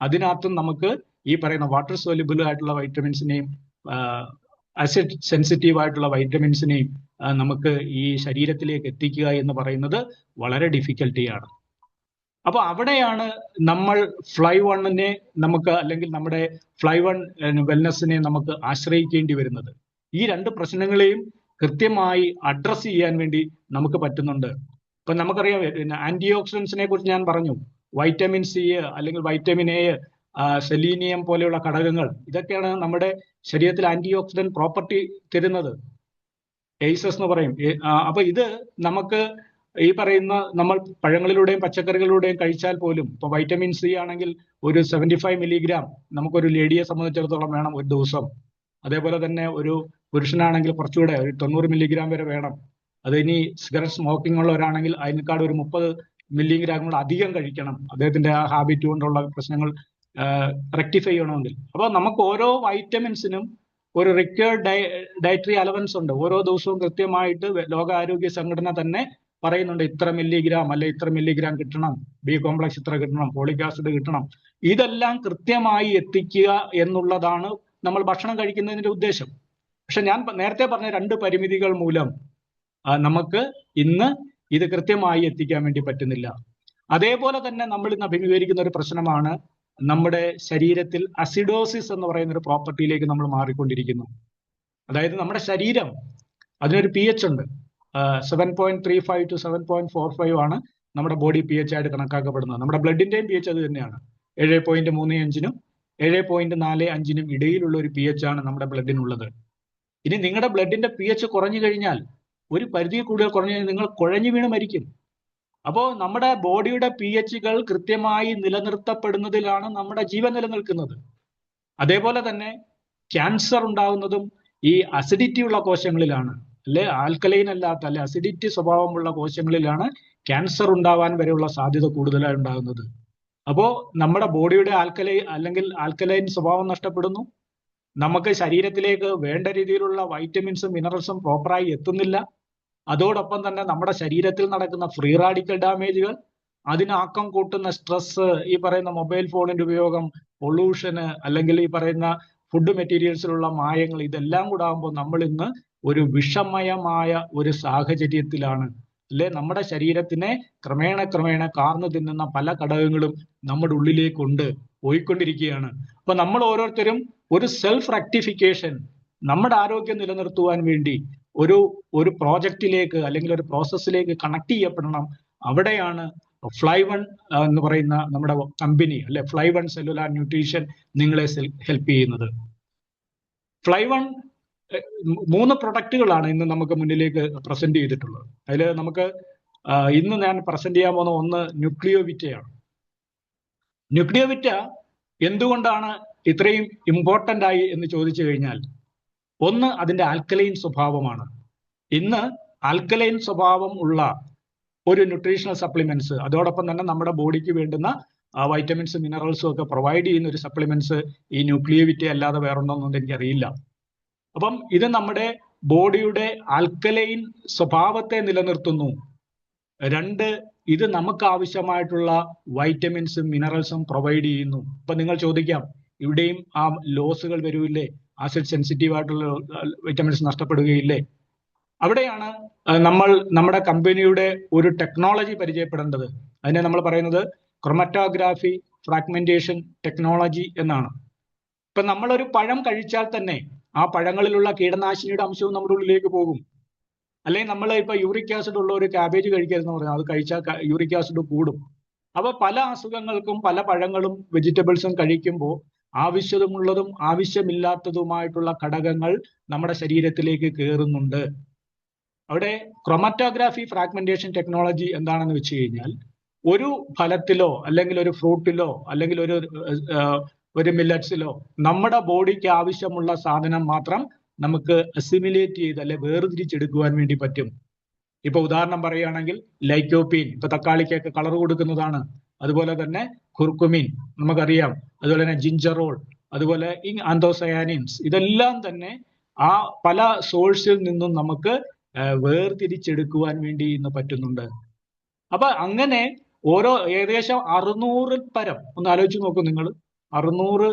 അതിനകത്തും നമുക്ക് ഈ പറയുന്ന വാട്ടർ സോല്യുബിൾ ആയിട്ടുള്ള വൈറ്റമിൻസിനെയും ആസിഡ് സെൻസിറ്റീവ് ആയിട്ടുള്ള വൈറ്റമിൻസിനെയും നമുക്ക് ഈ ശരീരത്തിലേക്ക് എത്തിക്കുക എന്ന് പറയുന്നത് വളരെ ഡിഫിക്കൽട്ടിയാണ്. അപ്പൊ അവിടെയാണ് നമ്മൾ ഫ്ലൈ വണ്ണിനെ നമുക്ക്, അല്ലെങ്കിൽ നമ്മുടെ ഫ്ലൈ വൺ വെൽനെസ്സിനെ നമുക്ക് ആശ്രയിക്കേണ്ടി വരുന്നത്. ഈ 2 പ്രശ്നങ്ങളെയും കൃത്യമായി അഡ്രസ് ചെയ്യാൻ വേണ്ടി നമുക്ക് പറ്റുന്നുണ്ട്. ഇപ്പൊ നമുക്കറിയാം, ആന്റി ഓക്സിഡൻസിനെ കുറിച്ച് ഞാൻ പറഞ്ഞു. വൈറ്റമിൻ സി, അല്ലെങ്കിൽ വൈറ്റമിൻ എ, സെലീനിയം പോലെയുള്ള ഘടകങ്ങൾ, ഇതൊക്കെയാണ് നമ്മുടെ ശരീരത്തിൽ ആന്റി ഓക്സിഡന്റ് പ്രോപ്പർട്ടി തരുന്നത്, എയ്സസ് എന്ന് പറയും. അപ്പൊ ഇത് നമുക്ക് ഈ പറയുന്ന നമ്മൾ പഴങ്ങളിലൂടെയും പച്ചക്കറികളിലൂടെയും കഴിച്ചാൽ പോലും, ഇപ്പൊ വൈറ്റമിൻ സി ആണെങ്കിൽ ഒരു 75 മില്ലിഗ്രാം നമുക്കൊരു ലേഡിയെ സംബന്ധിച്ചിടത്തോളം വേണം ഒരു ദിവസം. അതേപോലെ തന്നെ ഒരു പുരുഷനാണെങ്കിൽ കുറച്ചുകൂടെ ഒരു 90 മില്ലിഗ്രാം വരെ വേണം. അത് ഇനി സിഗരറ്റ് സ്മോക്കിംഗ് ഉള്ളവരാണെങ്കിൽ അതിനേക്കാൾ ഒരു 30 മില്ലിഗ്രാം കൂടെ അധികം കഴിക്കണം, അദ്ദേഹത്തിന്റെ ആ ഹാബിറ്റ് കൊണ്ടുള്ള പ്രശ്നങ്ങൾ റെക്ടിഫൈ ചെയ്യണമെങ്കിൽ. അപ്പോൾ നമുക്ക് ഓരോ വൈറ്റമിൻസിനും ഒരു റിക്വയർഡ് ഡയറ്ററി അലവൻസ് ഉണ്ട്. ഓരോ ദിവസവും കൃത്യമായിട്ട് ലോകാരോഗ്യ സംഘടന തന്നെ പറയുന്നുണ്ട്, ഇത്ര മില്ലിഗ്രാം അല്ലെ ഇത്ര മില്ലിഗ്രാം കിട്ടണം, ബി കോംപ്ലക്സ് ഇത്ര കിട്ടണം, ഫോളിക് ആസിഡ് കിട്ടണം. ഇതെല്ലാം കൃത്യമായി എത്തിക്കുക എന്നുള്ളതാണ് നമ്മൾ ഭക്ഷണം കഴിക്കുന്നതിന്റെ ഉദ്ദേശം. പക്ഷെ ഞാൻ നേരത്തെ പറഞ്ഞ 2 പരിമിതികൾ മൂലം നമുക്ക് ഇന്ന് ഇത് കൃത്യമായി എത്തിക്കാൻ വേണ്ടി പറ്റുന്നില്ല. അതേപോലെ തന്നെ നമ്മൾ ഇന്ന് അഭിമുഖീകരിക്കുന്ന ഒരു പ്രശ്നമാണ്, നമ്മുടെ ശരീരത്തിൽ അസിഡോസിസ് എന്ന് പറയുന്ന ഒരു പ്രോപ്പർട്ടിയിലേക്ക് നമ്മൾ മാറിക്കൊണ്ടിരിക്കുന്നു. അതായത് നമ്മുടെ ശരീരം, അതിനൊരു pH ഉണ്ട്, 7.35 to 7.45 ആണ് നമ്മുടെ ബോഡി pH ആയിട്ട് കണക്കാക്കപ്പെടുന്നത്. നമ്മുടെ ബ്ലഡിന്റെയും pH അത് തന്നെയാണ്. 7.35-നും 7.45-നും ഇടയിലുള്ള ഒരു pH ആണ് നമ്മുടെ ബ്ലഡിനുള്ളത്. ഇനി നിങ്ങളുടെ ബ്ലഡിന്റെ pH കുറഞ്ഞു കഴിഞ്ഞാൽ, ഒരു പരിധി കൂടുതൽ കുറഞ്ഞു കഴിഞ്ഞാൽ നിങ്ങൾ കുഴഞ്ഞു വീണ് മരിക്കും. അപ്പോൾ നമ്മുടെ ബോഡിയുടെ pHകൾ കൃത്യമായി നിലനിർത്തപ്പെടുന്നതിലാണ് നമ്മുടെ ജീവൻ നിലനിൽക്കുന്നത്. അതേപോലെ തന്നെ ക്യാൻസർ ഉണ്ടാകുന്നതും ഈ അസിഡിറ്റി ഉള്ള കോശങ്ങളിലാണ്, അല്ലെ ആൽക്കലൈൻ അല്ലാത്ത, അല്ലെ അസിഡിറ്റി സ്വഭാവമുള്ള കോശങ്ങളിലാണ് ക്യാൻസർ ഉണ്ടാവാൻ വരെയുള്ള സാധ്യത കൂടുതലായി ഉണ്ടാകുന്നത്. അപ്പോ നമ്മുടെ ബോഡിയുടെ ആൽക്കലൈൻ സ്വഭാവം നഷ്ടപ്പെടുന്നു. നമുക്ക് ശരീരത്തിലേക്ക് വേണ്ട രീതിയിലുള്ള വൈറ്റമിൻസും മിനറൽസും പ്രോപ്പറായി എത്തുന്നില്ല. അതോടൊപ്പം തന്നെ നമ്മുടെ ശരീരത്തിൽ നടക്കുന്ന ഫ്രീ റാഡിക്കൽ ഡാമേജുകൾ, അതിന് ആക്കം കൂട്ടുന്ന സ്ട്രെസ്, ഈ പറയുന്ന മൊബൈൽ ഫോണിന്റെ ഉപയോഗം, പൊള്യൂഷന്, അല്ലെങ്കിൽ ഈ പറയുന്ന ഫുഡ് മെറ്റീരിയൽസിലുള്ള മായങ്ങൾ, ഇതെല്ലാം കൂടെ ആകുമ്പോൾ നമ്മൾ ഇന്ന് ഒരു വിഷമയമായ ഒരു സാഹചര്യത്തിലാണ്, അല്ലെ? നമ്മുടെ ശരീരത്തിനെ ക്രമേണ കാർന്നു തിന്നുന്ന പല ഘടകങ്ങളും നമ്മുടെ ഉള്ളിലേക്കുണ്ട്, പോയിക്കൊണ്ടിരിക്കുകയാണ്. അപ്പൊ നമ്മൾ ഓരോരുത്തരും ഒരു സെൽഫ് റെക്ടിഫിക്കേഷൻ, നമ്മുടെ ആരോഗ്യം നിലനിർത്തുവാൻ വേണ്ടി ഒരു പ്രോജക്റ്റിലേക്ക് അല്ലെങ്കിൽ ഒരു പ്രോസസ്സിലേക്ക് കണക്ട് ചെയ്യപ്പെടണം. അവിടെയാണ് ഫ്ലൈവൺ എന്ന് പറയുന്ന നമ്മുടെ കമ്പനി അല്ലെ, ഫ്ലൈവൺ സെല്ലുലാർ ന്യൂട്രീഷൻ നിങ്ങളെ ഹെൽപ്പ് ചെയ്യുന്നത്. ഫ്ലൈവൺ 3 പ്രൊഡക്റ്റുകളാണ് ഇന്ന് നമുക്ക് മുന്നിലേക്ക് പ്രസന്റ് ചെയ്തിട്ടുള്ളത്. അതിൽ നമുക്ക് ഇന്ന് ഞാൻ പ്രസന്റ് ചെയ്യാൻ പോകുന്ന ഒന്ന് ന്യൂക്ലിയോവിറ്റയാണ്. ന്യൂക്ലിയോവിറ്റ എന്തുകൊണ്ടാണ് ഇത്രയും ഇമ്പോർട്ടന്റ് ആയി എന്ന് ചോദിച്ചു കഴിഞ്ഞാൽ, ഒന്ന് അതിന്റെ ആൽക്കലൈൻ സ്വഭാവമാണ്. ഇന്ന് ആൽക്കലൈൻ സ്വഭാവം ഉള്ള ഒരു ന്യൂട്രീഷണൽ സപ്ലിമെന്റ്സ്, അതോടൊപ്പം തന്നെ നമ്മുടെ ബോഡിക്ക് വേണ്ടുന്ന വൈറ്റമിൻസും മിനറൽസും ഒക്കെ പ്രൊവൈഡ് ചെയ്യുന്ന ഒരു സപ്ലിമെന്റ്സ് ഈ ന്യൂക്ലിയോവിറ്റ അല്ലാതെ വേറൊന്നൊന്നും എനിക്കറിയില്ല. അപ്പം ഇത് നമ്മുടെ ബോഡിയുടെ ആൽക്കലൈൻ സ്വഭാവത്തെ നിലനിർത്തുന്നു. 2, ഇത് നമുക്ക് ആവശ്യമായിട്ടുള്ള വൈറ്റമിൻസും മിനറൽസും പ്രൊവൈഡ് ചെയ്യുന്നു. അപ്പൊ നിങ്ങൾ ചോദിക്കാം, ഇവിടെയും ആ ലോസുകൾ വരൂല്ലേ, ആസിഡ് സെൻസിറ്റീവ് ആയിട്ടുള്ള വൈറ്റമിൻസ് നഷ്ടപ്പെടുകയില്ലേ? അവിടെയാണ് നമ്മൾ നമ്മുടെ കമ്പനിയുടെ ഒരു ടെക്നോളജി പരിചയപ്പെടേണ്ടത്. അതിനെ നമ്മൾ പറയുന്നത് ക്രൊമറ്റോഗ്രാഫി ഫ്രാഗ്മെന്റേഷൻ ടെക്നോളജി എന്നാണ്. ഇപ്പൊ നമ്മളൊരു പഴം കഴിച്ചാൽ തന്നെ ആ പഴങ്ങളിലുള്ള കീടനാശിനിയുടെ അംശവും നമ്മുടെ ഉള്ളിലേക്ക് പോകും. അല്ലെങ്കിൽ നമ്മൾ ഇപ്പൊ യൂറിക് ആസിഡ് ഉള്ള ഒരു ക്യാബേജ് കഴിക്കരുതെന്ന് പറഞ്ഞാൽ അത് കഴിച്ചാൽ യൂറിക് ആസിഡ് കൂടും. അപ്പൊ പല അസുഖങ്ങൾക്കും പല പഴങ്ങളും വെജിറ്റബിൾസും കഴിക്കുമ്പോൾ ആവശ്യമുള്ളതും ആവശ്യമില്ലാത്തതുമായിട്ടുള്ള ഘടകങ്ങൾ നമ്മുടെ ശരീരത്തിലേക്ക് കയറുന്നുണ്ട്. അവിടെ ക്രൊമറ്റോഗ്രാഫി ഫ്രാഗ്മെന്റേഷൻ ടെക്നോളജി എന്താണെന്ന് വെച്ച് കഴിഞ്ഞാൽ, ഒരു ഫലത്തിലോ അല്ലെങ്കിൽ ഒരു ഫ്രൂട്ടിലോ അല്ലെങ്കിൽ ഒരു മില്ലറ്റ്സിലോ നമ്മുടെ ബോഡിക്ക് ആവശ്യമുള്ള സാധനം മാത്രം നമുക്ക് അസിമിലേറ്റ് ചെയ്ത് അല്ലെ വേർതിരിച്ചെടുക്കുവാൻ വേണ്ടി പറ്റും. ഇപ്പൊ ഉദാഹരണം പറയുകയാണെങ്കിൽ ലൈക്കോപ്പീൻ, ഇപ്പൊ തക്കാളിക്കൊക്കെ കളർ കൊടുക്കുന്നതാണ്. അതുപോലെ തന്നെ കുർക്കുമിൻ നമുക്കറിയാം, അതുപോലെ തന്നെ ജിഞ്ചറോൾ, അതുപോലെ ആന്തോസയാനിൻസ്, ഇതെല്ലാം തന്നെ ആ പല സോഴ്സിൽ നിന്നും നമുക്ക് വേർതിരിച്ചെടുക്കുവാൻ വേണ്ടി ഇന്ന് പറ്റുന്നുണ്ട്. അപ്പൊ അങ്ങനെ ഏകദേശം 600-ൽ പരം, ഒന്ന് ആലോചിച്ച് നോക്കൂ നിങ്ങൾ, 600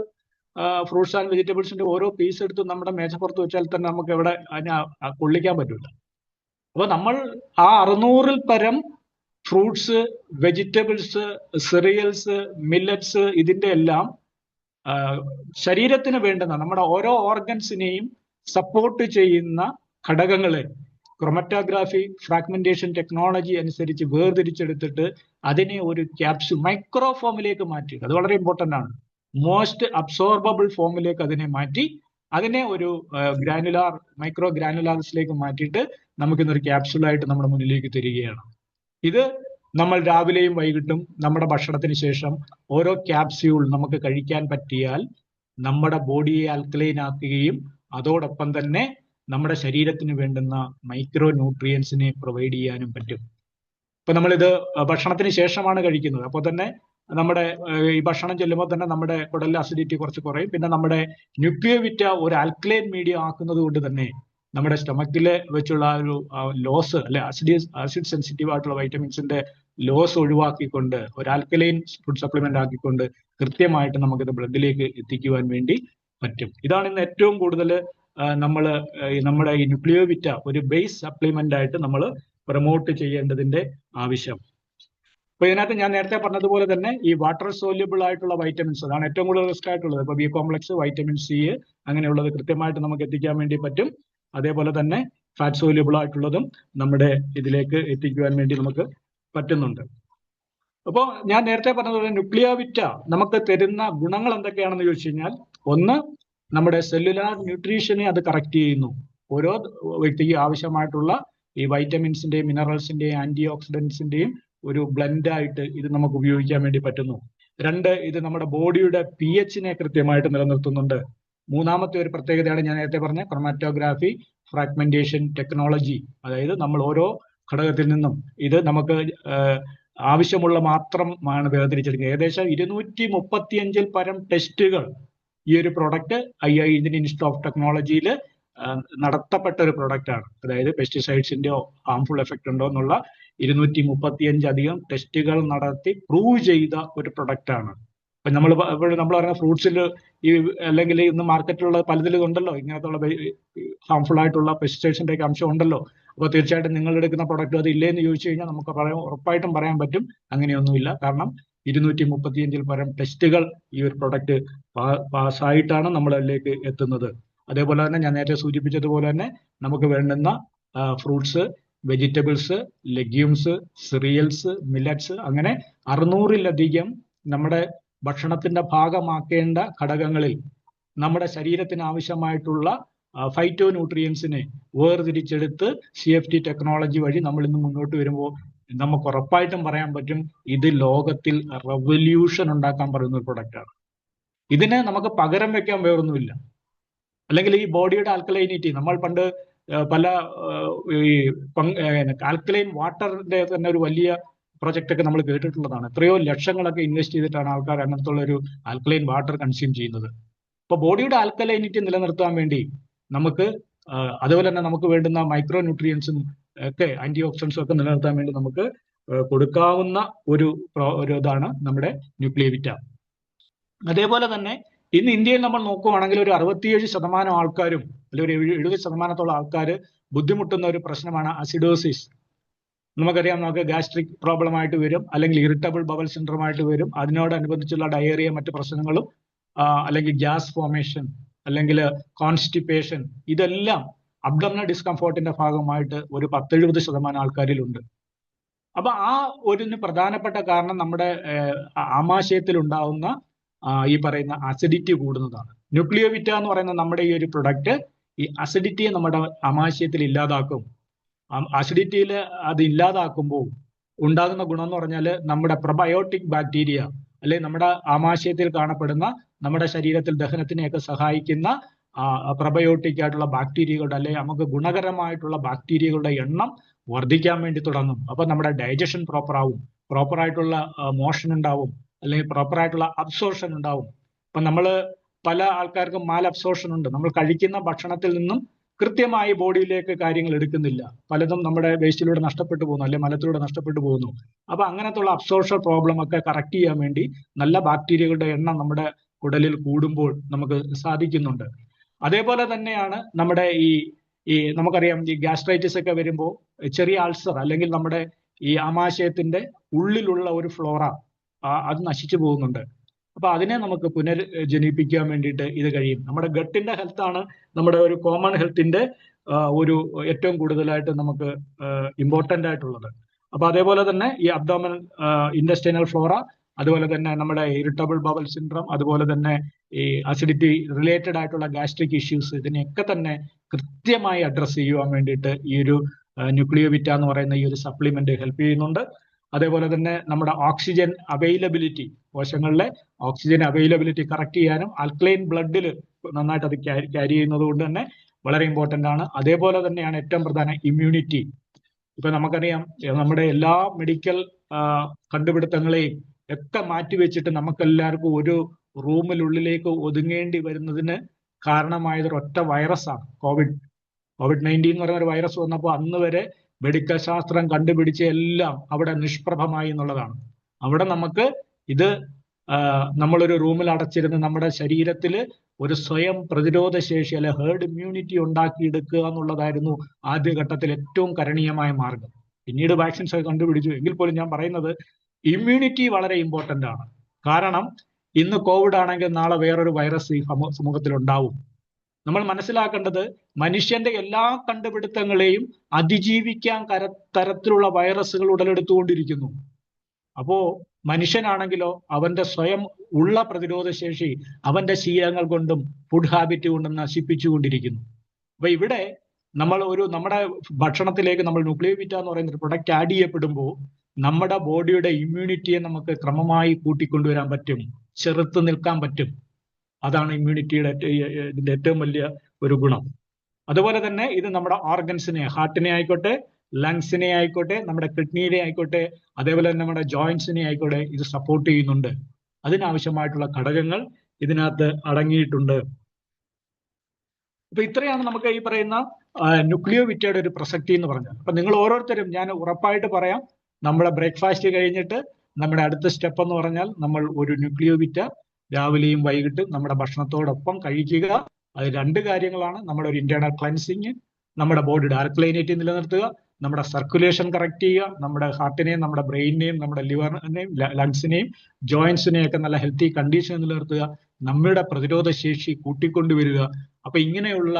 ഫ്രൂട്ട്സ് ആൻഡ് വെജിറ്റബിൾസിന്റെ ഓരോ പീസ് എടുത്ത് നമ്മുടെ മേശപ്പുറത്ത് വെച്ചാൽ തന്നെ നമുക്ക് എവിടെ അതിനെ കൊള്ളിക്കാൻ പറ്റില്ല. അപ്പൊ നമ്മൾ ആ 600-ൽ പരം ഫ്രൂട്ട്സ്, വെജിറ്റബിൾസ്, സിറിയൽസ്, മില്ലറ്റ്സ്, ഇതിന്റെ എല്ലാം ശരീരത്തിന് വേണ്ടുന്ന നമ്മുടെ ഓരോ ഓർഗൻസിനെയും സപ്പോർട്ട് ചെയ്യുന്ന ഘടകങ്ങളെ ക്രൊമറ്റോഗ്രാഫി ഫ്രാഗ്മെന്റേഷൻ ടെക്നോളജി അനുസരിച്ച് വേർതിരിച്ചെടുത്തിട്ട് അതിനെ ഒരു ക്യാപ്സ്യൂൾ മൈക്രോ ഫോമിലേക്ക് മാറ്റി. അത് വളരെ ഇമ്പോർട്ടന്റ് ആണ്. മോസ്റ്റ് അബ്സോർബിൾ ഫോമിലേക്ക് അതിനെ മാറ്റി, അതിനെ ഒരു മൈക്രോ ഗ്രാനുലാർസിലേക്ക് മാറ്റിയിട്ട് നമുക്കിന്നൊരു ക്യാപ്സ്യൂളായിട്ട് നമ്മുടെ മുന്നിലേക്ക് തരികയാണ്. ഇത് നമ്മൾ രാവിലെയും വൈകിട്ടും നമ്മുടെ ഭക്ഷണത്തിന് ശേഷം ഓരോ ക്യാപ്സ്യൂൾ നമുക്ക് കഴിക്കാൻ പറ്റിയാൽ നമ്മുടെ ബോഡിയെ ആൽക്കലൈൻ ആക്കുകയും അതോടൊപ്പം തന്നെ നമ്മുടെ ശരീരത്തിന് വേണ്ടുന്ന മൈക്രോ ന്യൂട്രിയൻസിനെ പ്രൊവൈഡ് ചെയ്യാനും പറ്റും. ഇപ്പൊ നമ്മളിത് ഭക്ഷണത്തിന് ശേഷമാണ് കഴിക്കുന്നത്. അപ്പോൾ തന്നെ നമ്മുടെ ഈ ഭക്ഷണം ചെല്ലുമ്പോൾ തന്നെ നമ്മുടെ കുടലിലെ അസിഡിറ്റി കുറച്ച് കുറയും. പിന്നെ നമ്മുടെ ന്യൂക്ലിയോവിറ്റ ഒരു ആൽക്കലൈൻ മീഡിയം ആക്കുന്നത് കൊണ്ട് തന്നെ നമ്മുടെ സ്റ്റൊമക്കിലെ വെച്ചുള്ള ഒരു ലോസ് അല്ലെ, ആസിഡ് സെൻസിറ്റീവ് ആയിട്ടുള്ള വൈറ്റമിൻസിന്റെ ലോസ് ഒഴിവാക്കിക്കൊണ്ട് ഒരു ആൽക്കലൈൻ ഫുഡ് സപ്ലിമെന്റ് ആക്കിക്കൊണ്ട് കൃത്യമായിട്ട് നമുക്കിത് ബ്ലഡിലേക്ക് എത്തിക്കുവാൻ വേണ്ടി പറ്റും. ഇതാണ് ഇന്ന് ഏറ്റവും കൂടുതൽ നമ്മുടെ ഈ ന്യൂക്ലിയോവിറ്റ ഒരു ബേസ് സപ്ലിമെന്റ് ആയിട്ട് നമ്മൾ പ്രൊമോട്ട് ചെയ്യേണ്ടതിന്റെ ആവശ്യം. അപ്പൊ ഇതിനകത്ത് ഞാൻ നേരത്തെ പറഞ്ഞതുപോലെ തന്നെ ഈ വാട്ടർ സോല്യൂബിൾ ആയിട്ടുള്ള വൈറ്റമിൻസ് അതാണ് ഏറ്റവും കൂടുതൽ റിസ്ക് ആയിട്ടുള്ളത്. ഇപ്പൊ ബി കോംപ്ലക്സ്, വൈറ്റമിൻ സി അങ്ങനെയുള്ളത് കൃത്യമായിട്ട് നമുക്ക് എത്തിക്കാൻ വേണ്ടി പറ്റും. അതേപോലെ തന്നെ ഫാറ്റ് സോല്യൂബിൾ ആയിട്ടുള്ളതും നമ്മുടെ ഇതിലേക്ക് എത്തിക്കുവാൻ വേണ്ടി നമുക്ക് പറ്റുന്നുണ്ട്. അപ്പോൾ ഞാൻ നേരത്തെ പറഞ്ഞതുപോലെ ന്യൂക്ലിയോവിറ്റ നമുക്ക് തരുന്ന ഗുണങ്ങൾ എന്തൊക്കെയാണെന്ന് ചോദിച്ചു കഴിഞ്ഞാൽ, ഒന്ന്, നമ്മുടെ സെല്ലുലാർ ന്യൂട്രീഷനെ അത് കറക്റ്റ് ചെയ്യുന്നു. ഓരോ വ്യക്തിക്ക് ആവശ്യമായിട്ടുള്ള ഈ വൈറ്റമിൻസിന്റെയും മിനറൽസിന്റെയും ആന്റി ഓക്സിഡൻസിന്റെയും ഒരു ബ്ലെൻഡായിട്ട് ഇത് നമുക്ക് ഉപയോഗിക്കാൻ വേണ്ടി പറ്റുന്നു. 2, ഇത് നമ്മുടെ ബോഡിയുടെ pH-നെ കൃത്യമായിട്ട് നിലനിർത്തുന്നുണ്ട്. മൂന്നാമത്തെ ഒരു പ്രത്യേകതയാണ് ഞാൻ നേരത്തെ പറഞ്ഞ ക്രൊമാറ്റോഗ്രാഫി ഫ്രാഗ്മെന്റേഷൻ ടെക്നോളജി. അതായത് നമ്മൾ ഓരോ ഘടകത്തിൽ നിന്നും ഇത് നമുക്ക് ആവശ്യമുള്ള മാത്രമാണ് വേർതിരിച്ചെടുക്കുക. ഏകദേശം 235-ൽ പരം ടെസ്റ്റുകൾ ഈ ഒരു പ്രൊഡക്റ്റ് ഇന്ത്യൻ ഇൻസ്റ്റിറ്റ്യൂട്ട് ഓഫ് ടെക്നോളജിയിൽ നടത്തപ്പെട്ട ഒരു പ്രൊഡക്റ്റ് ആണ്. അതായത് പെസ്റ്റിസൈഡ്സിന്റെയോ ഹാംഫുൾ എഫക്റ്റ് ഉണ്ടോ എന്നുള്ള 235 ടെസ്റ്റുകൾ നടത്തി പ്രൂവ് ചെയ്ത ഒരു പ്രൊഡക്റ്റ് ആണ്. അപ്പൊ നമ്മൾ പറയുന്ന ഫ്രൂട്ട്സിൽ അല്ലെങ്കിൽ ഇന്ന് മാർക്കറ്റിലുള്ള പലതിലും ഉണ്ടല്ലോ ഇങ്ങനത്തുള്ള ഹാംഫുൾ ആയിട്ടുള്ള പെസ്റ്റിസൈഡ്സിന്റെ ഒക്കെ അംശം ഉണ്ടല്ലോ. അപ്പോൾ തീർച്ചയായിട്ടും നിങ്ങൾ എടുക്കുന്ന പ്രൊഡക്റ്റ് അത് ഇല്ലേന്ന് ചോദിച്ചു കഴിഞ്ഞാൽ നമുക്ക് ഉറപ്പായിട്ടും പറയാൻ പറ്റും അങ്ങനെയൊന്നുമില്ല. കാരണം 235-ൽ പരം ടെസ്റ്റുകൾ ഈ ഒരു പ്രൊഡക്റ്റ് പാസ്സായിട്ടാണ് നമ്മളതിലേക്ക് എത്തുന്നത്. അതേപോലെ തന്നെ ഞാൻ നേരത്തെ സൂചിപ്പിച്ചതുപോലെ തന്നെ നമുക്ക് വേണ്ടുന്ന fruits, vegetables, legumes, cereals, millets, അങ്ങനെ 600-ലധികം നമ്മുടെ ഭക്ഷണത്തിന്റെ ഭാഗമാക്കേണ്ട ഘടകങ്ങളിൽ നമ്മുടെ ശരീരത്തിന് ആവശ്യമായിട്ടുള്ള ഫൈറ്റോ ന്യൂട്രിയൻസിനെ വേർതിരിച്ചെടുത്ത് CFT ടെക്നോളജി വഴി നമ്മൾ ഇന്ന് മുന്നോട്ട് വരുമ്പോൾ നമുക്ക് ഉറപ്പായിട്ടും പറയാൻ പറ്റും ഇത് ലോകത്തിൽ റെവല്യൂഷൻ ഉണ്ടാക്കാൻ പറയുന്ന ഒരു പ്രൊഡക്റ്റാണ്. ഇതിനെ നമുക്ക് പകരം വെക്കാൻ വേറൊന്നുമില്ല. അല്ലെങ്കിൽ ഈ ബോഡിയുടെ ആൽക്കലൈനിറ്റി, നമ്മൾ പണ്ട് പല ഈ ആൽക്കലൈൻ വാട്ടറിന്റെ തന്നെ ഒരു വലിയ പ്രൊജക്റ്റ് ഒക്കെ നമ്മൾ കേട്ടിട്ടുള്ളതാണ്. എത്രയോ ലക്ഷങ്ങളൊക്കെ ഇൻവെസ്റ്റ് ചെയ്തിട്ടാണ് ആൾക്കാർ അങ്ങനത്തുള്ള ഒരു ആൽക്കലൈൻ വാട്ടർ കൺസ്യൂം ചെയ്യുന്നത്. അപ്പൊ ബോഡിയുടെ ആൽക്കലൈനിറ്റി നിലനിർത്താൻ വേണ്ടി നമുക്ക് അതുപോലെ തന്നെ നമുക്ക് വേണ്ടുന്ന മൈക്രോ ന്യൂട്രിയൻസും ഒക്കെ ആന്റി ഓക്സിഡൻസും ഒക്കെ നിലനിർത്താൻ വേണ്ടി നമുക്ക് കൊടുക്കാവുന്ന ഒരു ഇതാണ് നമ്മുടെ ന്യൂക്ലിയോവിറ്റ. അതേപോലെ തന്നെ ഇന്ന് ഇന്ത്യയിൽ നമ്മൾ നോക്കുകയാണെങ്കിൽ ഒരു 67% ആൾക്കാരും അല്ലെങ്കിൽ ഒരു 70%-ഓളം ആൾക്കാർ ബുദ്ധിമുട്ടുന്ന ഒരു പ്രശ്നമാണ് അസിഡോസിസ്. നമുക്കറിയാം, നമുക്ക് ഗാസ്ട്രിക് പ്രോബ്ലം ആയിട്ട് വരും, അല്ലെങ്കിൽ ഇറിറ്റബിൾ ബവൽ സിൻഡ്രോം ആയിട്ട് വരും. അതിനോടനുബന്ധിച്ചുള്ള ഡയേറിയ, മറ്റു പ്രശ്നങ്ങളും, അല്ലെങ്കിൽ ഗ്യാസ് ഫോർമേഷൻ, അല്ലെങ്കിൽ കോൺസ്റ്റിപ്പേഷൻ, ഇതെല്ലാം അബ്ഡോമിനൽ ഡിസ്കംഫോർട്ടിന്റെ ഭാഗമായിട്ട് ഒരു 70% ആൾക്കാരിലുണ്ട്. അപ്പൊ ആ ഒരു പ്രധാനപ്പെട്ട കാരണം നമ്മുടെ ആമാശയത്തിൽ ഉണ്ടാവുന്ന ഈ പറയുന്ന അസിഡിറ്റി കൂടുന്നതാണ്. ന്യൂക്ലിയോവിറ്റ എന്ന് പറയുന്ന നമ്മുടെ ഈ ഒരു പ്രൊഡക്റ്റ് ഈ അസിഡിറ്റിയെ നമ്മുടെ ആമാശയത്തിൽ ഇല്ലാതാക്കും. അസിഡിറ്റിയിൽ അത് ഇല്ലാതാക്കുമ്പോൾ ഉണ്ടാകുന്ന ഗുണം എന്ന് പറഞ്ഞാൽ നമ്മുടെ പ്രൊബയോട്ടിക് ബാക്ടീരിയ, അല്ലെങ്കിൽ നമ്മുടെ ആമാശയത്തിൽ കാണപ്പെടുന്ന നമ്മുടെ ശരീരത്തിൽ ദഹനത്തിനെയൊക്കെ സഹായിക്കുന്ന പ്രൊബയോട്ടിക് ആയിട്ടുള്ള ബാക്ടീരിയകളുടെ, അല്ലെങ്കിൽ നമുക്ക് ഗുണകരമായിട്ടുള്ള ബാക്ടീരിയകളുടെ എണ്ണം വർദ്ധിക്കാൻ വേണ്ടി തുടങ്ങും. അപ്പൊ നമ്മുടെ ഡൈജഷൻ പ്രോപ്പറാവും, പ്രോപ്പറായിട്ടുള്ള മോഷൻ ഉണ്ടാവും, അല്ലെങ്കിൽ പ്രോപ്പറായിട്ടുള്ള അബ്സോർഷൻ ഉണ്ടാവും. അപ്പൊ നമ്മൾ പല ആൾക്കാർക്കും മാൽ അബ്സോർഷൻ ഉണ്ട്. നമ്മൾ കഴിക്കുന്ന ഭക്ഷണത്തിൽ നിന്നും കൃത്യമായി ബോഡിയിലേക്ക് കാര്യങ്ങൾ എടുക്കുന്നില്ല. പലതും നമ്മുടെ വേസ്റ്റിലൂടെ നഷ്ടപ്പെട്ടു പോകുന്നു, അല്ലെങ്കിൽ മലത്തിലൂടെ നഷ്ടപ്പെട്ടു പോകുന്നു. അപ്പൊ അങ്ങനത്തുള്ള അബ്സോർഷൻ പ്രോബ്ലം ഒക്കെ കറക്റ്റ് ചെയ്യാൻ വേണ്ടി നല്ല ബാക്ടീരിയകളുടെ എണ്ണം നമ്മുടെ കുടലിൽ കൂടുമ്പോൾ നമുക്ക് സാധിക്കുന്നുണ്ട്. അതേപോലെ തന്നെയാണ് നമ്മുടെ ഈ നമുക്കറിയാം, ഈ ഗ്യാസ്ട്രൈറ്റിസ് ഒക്കെ വരുമ്പോൾ ചെറിയ അൾസർ, അല്ലെങ്കിൽ നമ്മുടെ ഈ ആമാശയത്തിന്റെ ഉള്ളിലുള്ള ഒരു ഫ്ലോറ അത് നശിച്ചു പോകുന്നുണ്ട്. അപ്പൊ അതിനെ നമുക്ക് പുനർജനിപ്പിക്കാൻ വേണ്ടിയിട്ട് ഇത് കഴിയും. നമ്മുടെ ഗട്ടിന്റെ ഹെൽത്ത് ആണ് നമ്മുടെ ഒരു കോമൺ ഹെൽത്തിന്റെ ഒരു ഏറ്റവും കൂടുതലായിട്ട് നമുക്ക് ഇമ്പോർട്ടന്റ് ആയിട്ടുള്ളത്. അപ്പൊ അതേപോലെ തന്നെ ഈ അബ്ഡോമിനൽ ഇൻറ്റെസ്റ്റൈനൽ ഫ്ലോറ, അതുപോലെ തന്നെ നമ്മുടെ ഇറിറ്റബിൾ ബവൽ സിൻഡ്രോം, അതുപോലെ തന്നെ ഈ അസിഡിറ്റി റിലേറ്റഡ് ആയിട്ടുള്ള ഗാസ്ട്രിക് ഇഷ്യൂസ്, ഇതിനെയൊക്കെ തന്നെ കൃത്യമായി അഡ്രസ് ചെയ്യുവാൻ വേണ്ടിയിട്ട് ഈ ഒരു ന്യൂക്ലിയോവിറ്റ എന്ന് പറയുന്ന ഈ ഒരു സപ്ലിമെന്റ് ഹെൽപ്പ് ചെയ്യുന്നുണ്ട്. അതേപോലെ തന്നെ നമ്മുടെ ഓക്സിജൻ അവൈലബിലിറ്റി, കോശങ്ങളിലെ ഓക്സിജൻ അവൈലബിലിറ്റി കറക്റ്റ് ചെയ്യാനും ആൽക്കലൈൻ ബ്ലഡിൽ നന്നായിട്ട് അത് ക്യാരി ചെയ്യുന്നത് കൊണ്ട് തന്നെ വളരെ ഇമ്പോർട്ടന്റ് ആണ്. അതേപോലെ തന്നെയാണ് ഏറ്റവും പ്രധാന ഇമ്മ്യൂണിറ്റി. ഇപ്പൊ നമുക്കറിയാം, നമ്മുടെ എല്ലാ മെഡിക്കൽ കണ്ടുപിടുത്തങ്ങളെയും ഒക്കെ മാറ്റിവെച്ചിട്ട് നമുക്കെല്ലാവർക്കും ഒരു റൂമിനുള്ളിലേക്ക് ഒതുങ്ങേണ്ടി വരുന്നതിന് കാരണമായത് ഒറ്റ വൈറസാണ്. കോവിഡ്-19 എന്ന് പറയുന്ന ഒരു വൈറസ് വന്നപ്പോൾ അന്ന് വരെ മെഡിക്കൽ ശാസ്ത്രം കണ്ടുപിടിച്ച എല്ലാം അവിടെ നിഷ്പ്രഭമായി എന്നുള്ളതാണ്. അവിടെ നമുക്ക് ഇത് നമ്മളൊരു റൂമിൽ അടച്ചിരുന്ന് നമ്മുടെ ശരീരത്തിൽ ഒരു സ്വയം പ്രതിരോധ ശേഷി, അല്ലെ ഹേർഡ് ഇമ്മ്യൂണിറ്റി ഉണ്ടാക്കിയെടുക്കുക എന്നുള്ളതായിരുന്നു ആദ്യഘട്ടത്തിൽ ഏറ്റവും കരണീയമായ മാർഗം. പിന്നീട് വാക്സിൻസ് ഒക്കെ കണ്ടുപിടിച്ചു. എങ്കിൽ പോലും ഞാൻ പറയുന്നത് ഇമ്മ്യൂണിറ്റി വളരെ ഇമ്പോർട്ടന്റ് ആണ്. കാരണം ഇന്ന് കോവിഡ് ആണെങ്കിൽ നാളെ വേറൊരു വൈറസ് ഈ സമൂഹത്തിൽ ഉണ്ടാവും. നമ്മൾ മനസ്സിലാക്കേണ്ടത് മനുഷ്യന്റെ എല്ലാ കണ്ടുപിടുത്തങ്ങളെയും അതിജീവിക്കാൻ തരത്തിലുള്ള വൈറസുകൾ ഉടലെടുത്തുകൊണ്ടിരിക്കുന്നു. അപ്പോ മനുഷ്യനാണെങ്കിലോ അവന്റെ സ്വയം ഉള്ള പ്രതിരോധ ശേഷി അവന്റെ ശീലങ്ങൾ കൊണ്ടും ഫുഡ് ഹാബിറ്റ് കൊണ്ടും നശിപ്പിച്ചുകൊണ്ടിരിക്കുന്നു. അപ്പൊ ഇവിടെ നമ്മുടെ ഭക്ഷണത്തിലേക്ക് നമ്മൾ ന്യൂക്ലിയോവിറ്റ എന്ന് പറയുന്ന ഒരു പ്രൊഡക്റ്റ് ആഡ് ചെയ്യപ്പെടുമ്പോൾ നമ്മുടെ ബോഡിയുടെ ഇമ്മ്യൂണിറ്റിയെ നമുക്ക് ക്രമമായി കൂട്ടിക്കൊണ്ടുവരാൻ പറ്റും, ചെറുത്ത് നിൽക്കാൻ പറ്റും. അതാണ് ഇമ്മ്യൂണിറ്റിയുടെ ഇതിന്റെ ഏറ്റവും വലിയ ഒരു ഗുണം. അതുപോലെ തന്നെ ഇത് നമ്മുടെ ഓർഗൻസിനെ, ഹാർട്ടിനെ ആയിക്കോട്ടെ, ലങ്സിനെ ആയിക്കോട്ടെ, നമ്മുടെ കിഡ്നിയെ ആയിക്കോട്ടെ, അതേപോലെ തന്നെ നമ്മുടെ ജോയിന്റ്സിനെ ആയിക്കോട്ടെ, ഇത് സപ്പോർട്ട് ചെയ്യുന്നുണ്ട്. അതിനാവശ്യമായിട്ടുള്ള ഘടകങ്ങൾ ഇതിനകത്ത് അടങ്ങിയിട്ടുണ്ട്. അപ്പൊ ഇത്രയാണ് നമുക്ക് ഈ പറയുന്ന ന്യൂക്ലിയോവിറ്റയുടെ ഒരു പ്രസക്തി എന്ന് പറഞ്ഞാൽ. അപ്പൊ നിങ്ങൾ ഓരോരുത്തരും, ഞാൻ ഉറപ്പായിട്ട് പറയാം, നമ്മുടെ ബ്രേക്ക്ഫാസ്റ്റ് കഴിഞ്ഞിട്ട് നമ്മുടെ അടുത്ത സ്റ്റെപ്പ് എന്ന് പറഞ്ഞാൽ നമ്മൾ ഒരു ന്യൂക്ലിയോവിറ്റ രാവിലെയും വൈകിട്ടും നമ്മുടെ ഭക്ഷണത്തോടൊപ്പം കഴിക്കുക. അത് രണ്ട് കാര്യങ്ങളാണ്. നമ്മുടെ ഒരു ഇന്റേണൽ ക്ലൻസിങ്, നമ്മുടെ ബോഡിയുടെ ആൽക്കലൈനിറ്റി നിലനിർത്തുക, നമ്മുടെ സർക്കുലേഷൻ കറക്റ്റ് ചെയ്യുക, നമ്മുടെ ഹാർട്ടിനെയും നമ്മുടെ ബ്രെയിനിനെയും നമ്മുടെ ലിവറിനെയും ലങ്സിനെയും ജോയിന്റ്സിനെയും ഒക്കെ നല്ല ഹെൽത്തി കണ്ടീഷൻ നിലനിർത്തുക, നമ്മുടെ പ്രതിരോധ ശേഷി കൂട്ടിക്കൊണ്ടുവരിക. അപ്പൊ ഇങ്ങനെയുള്ള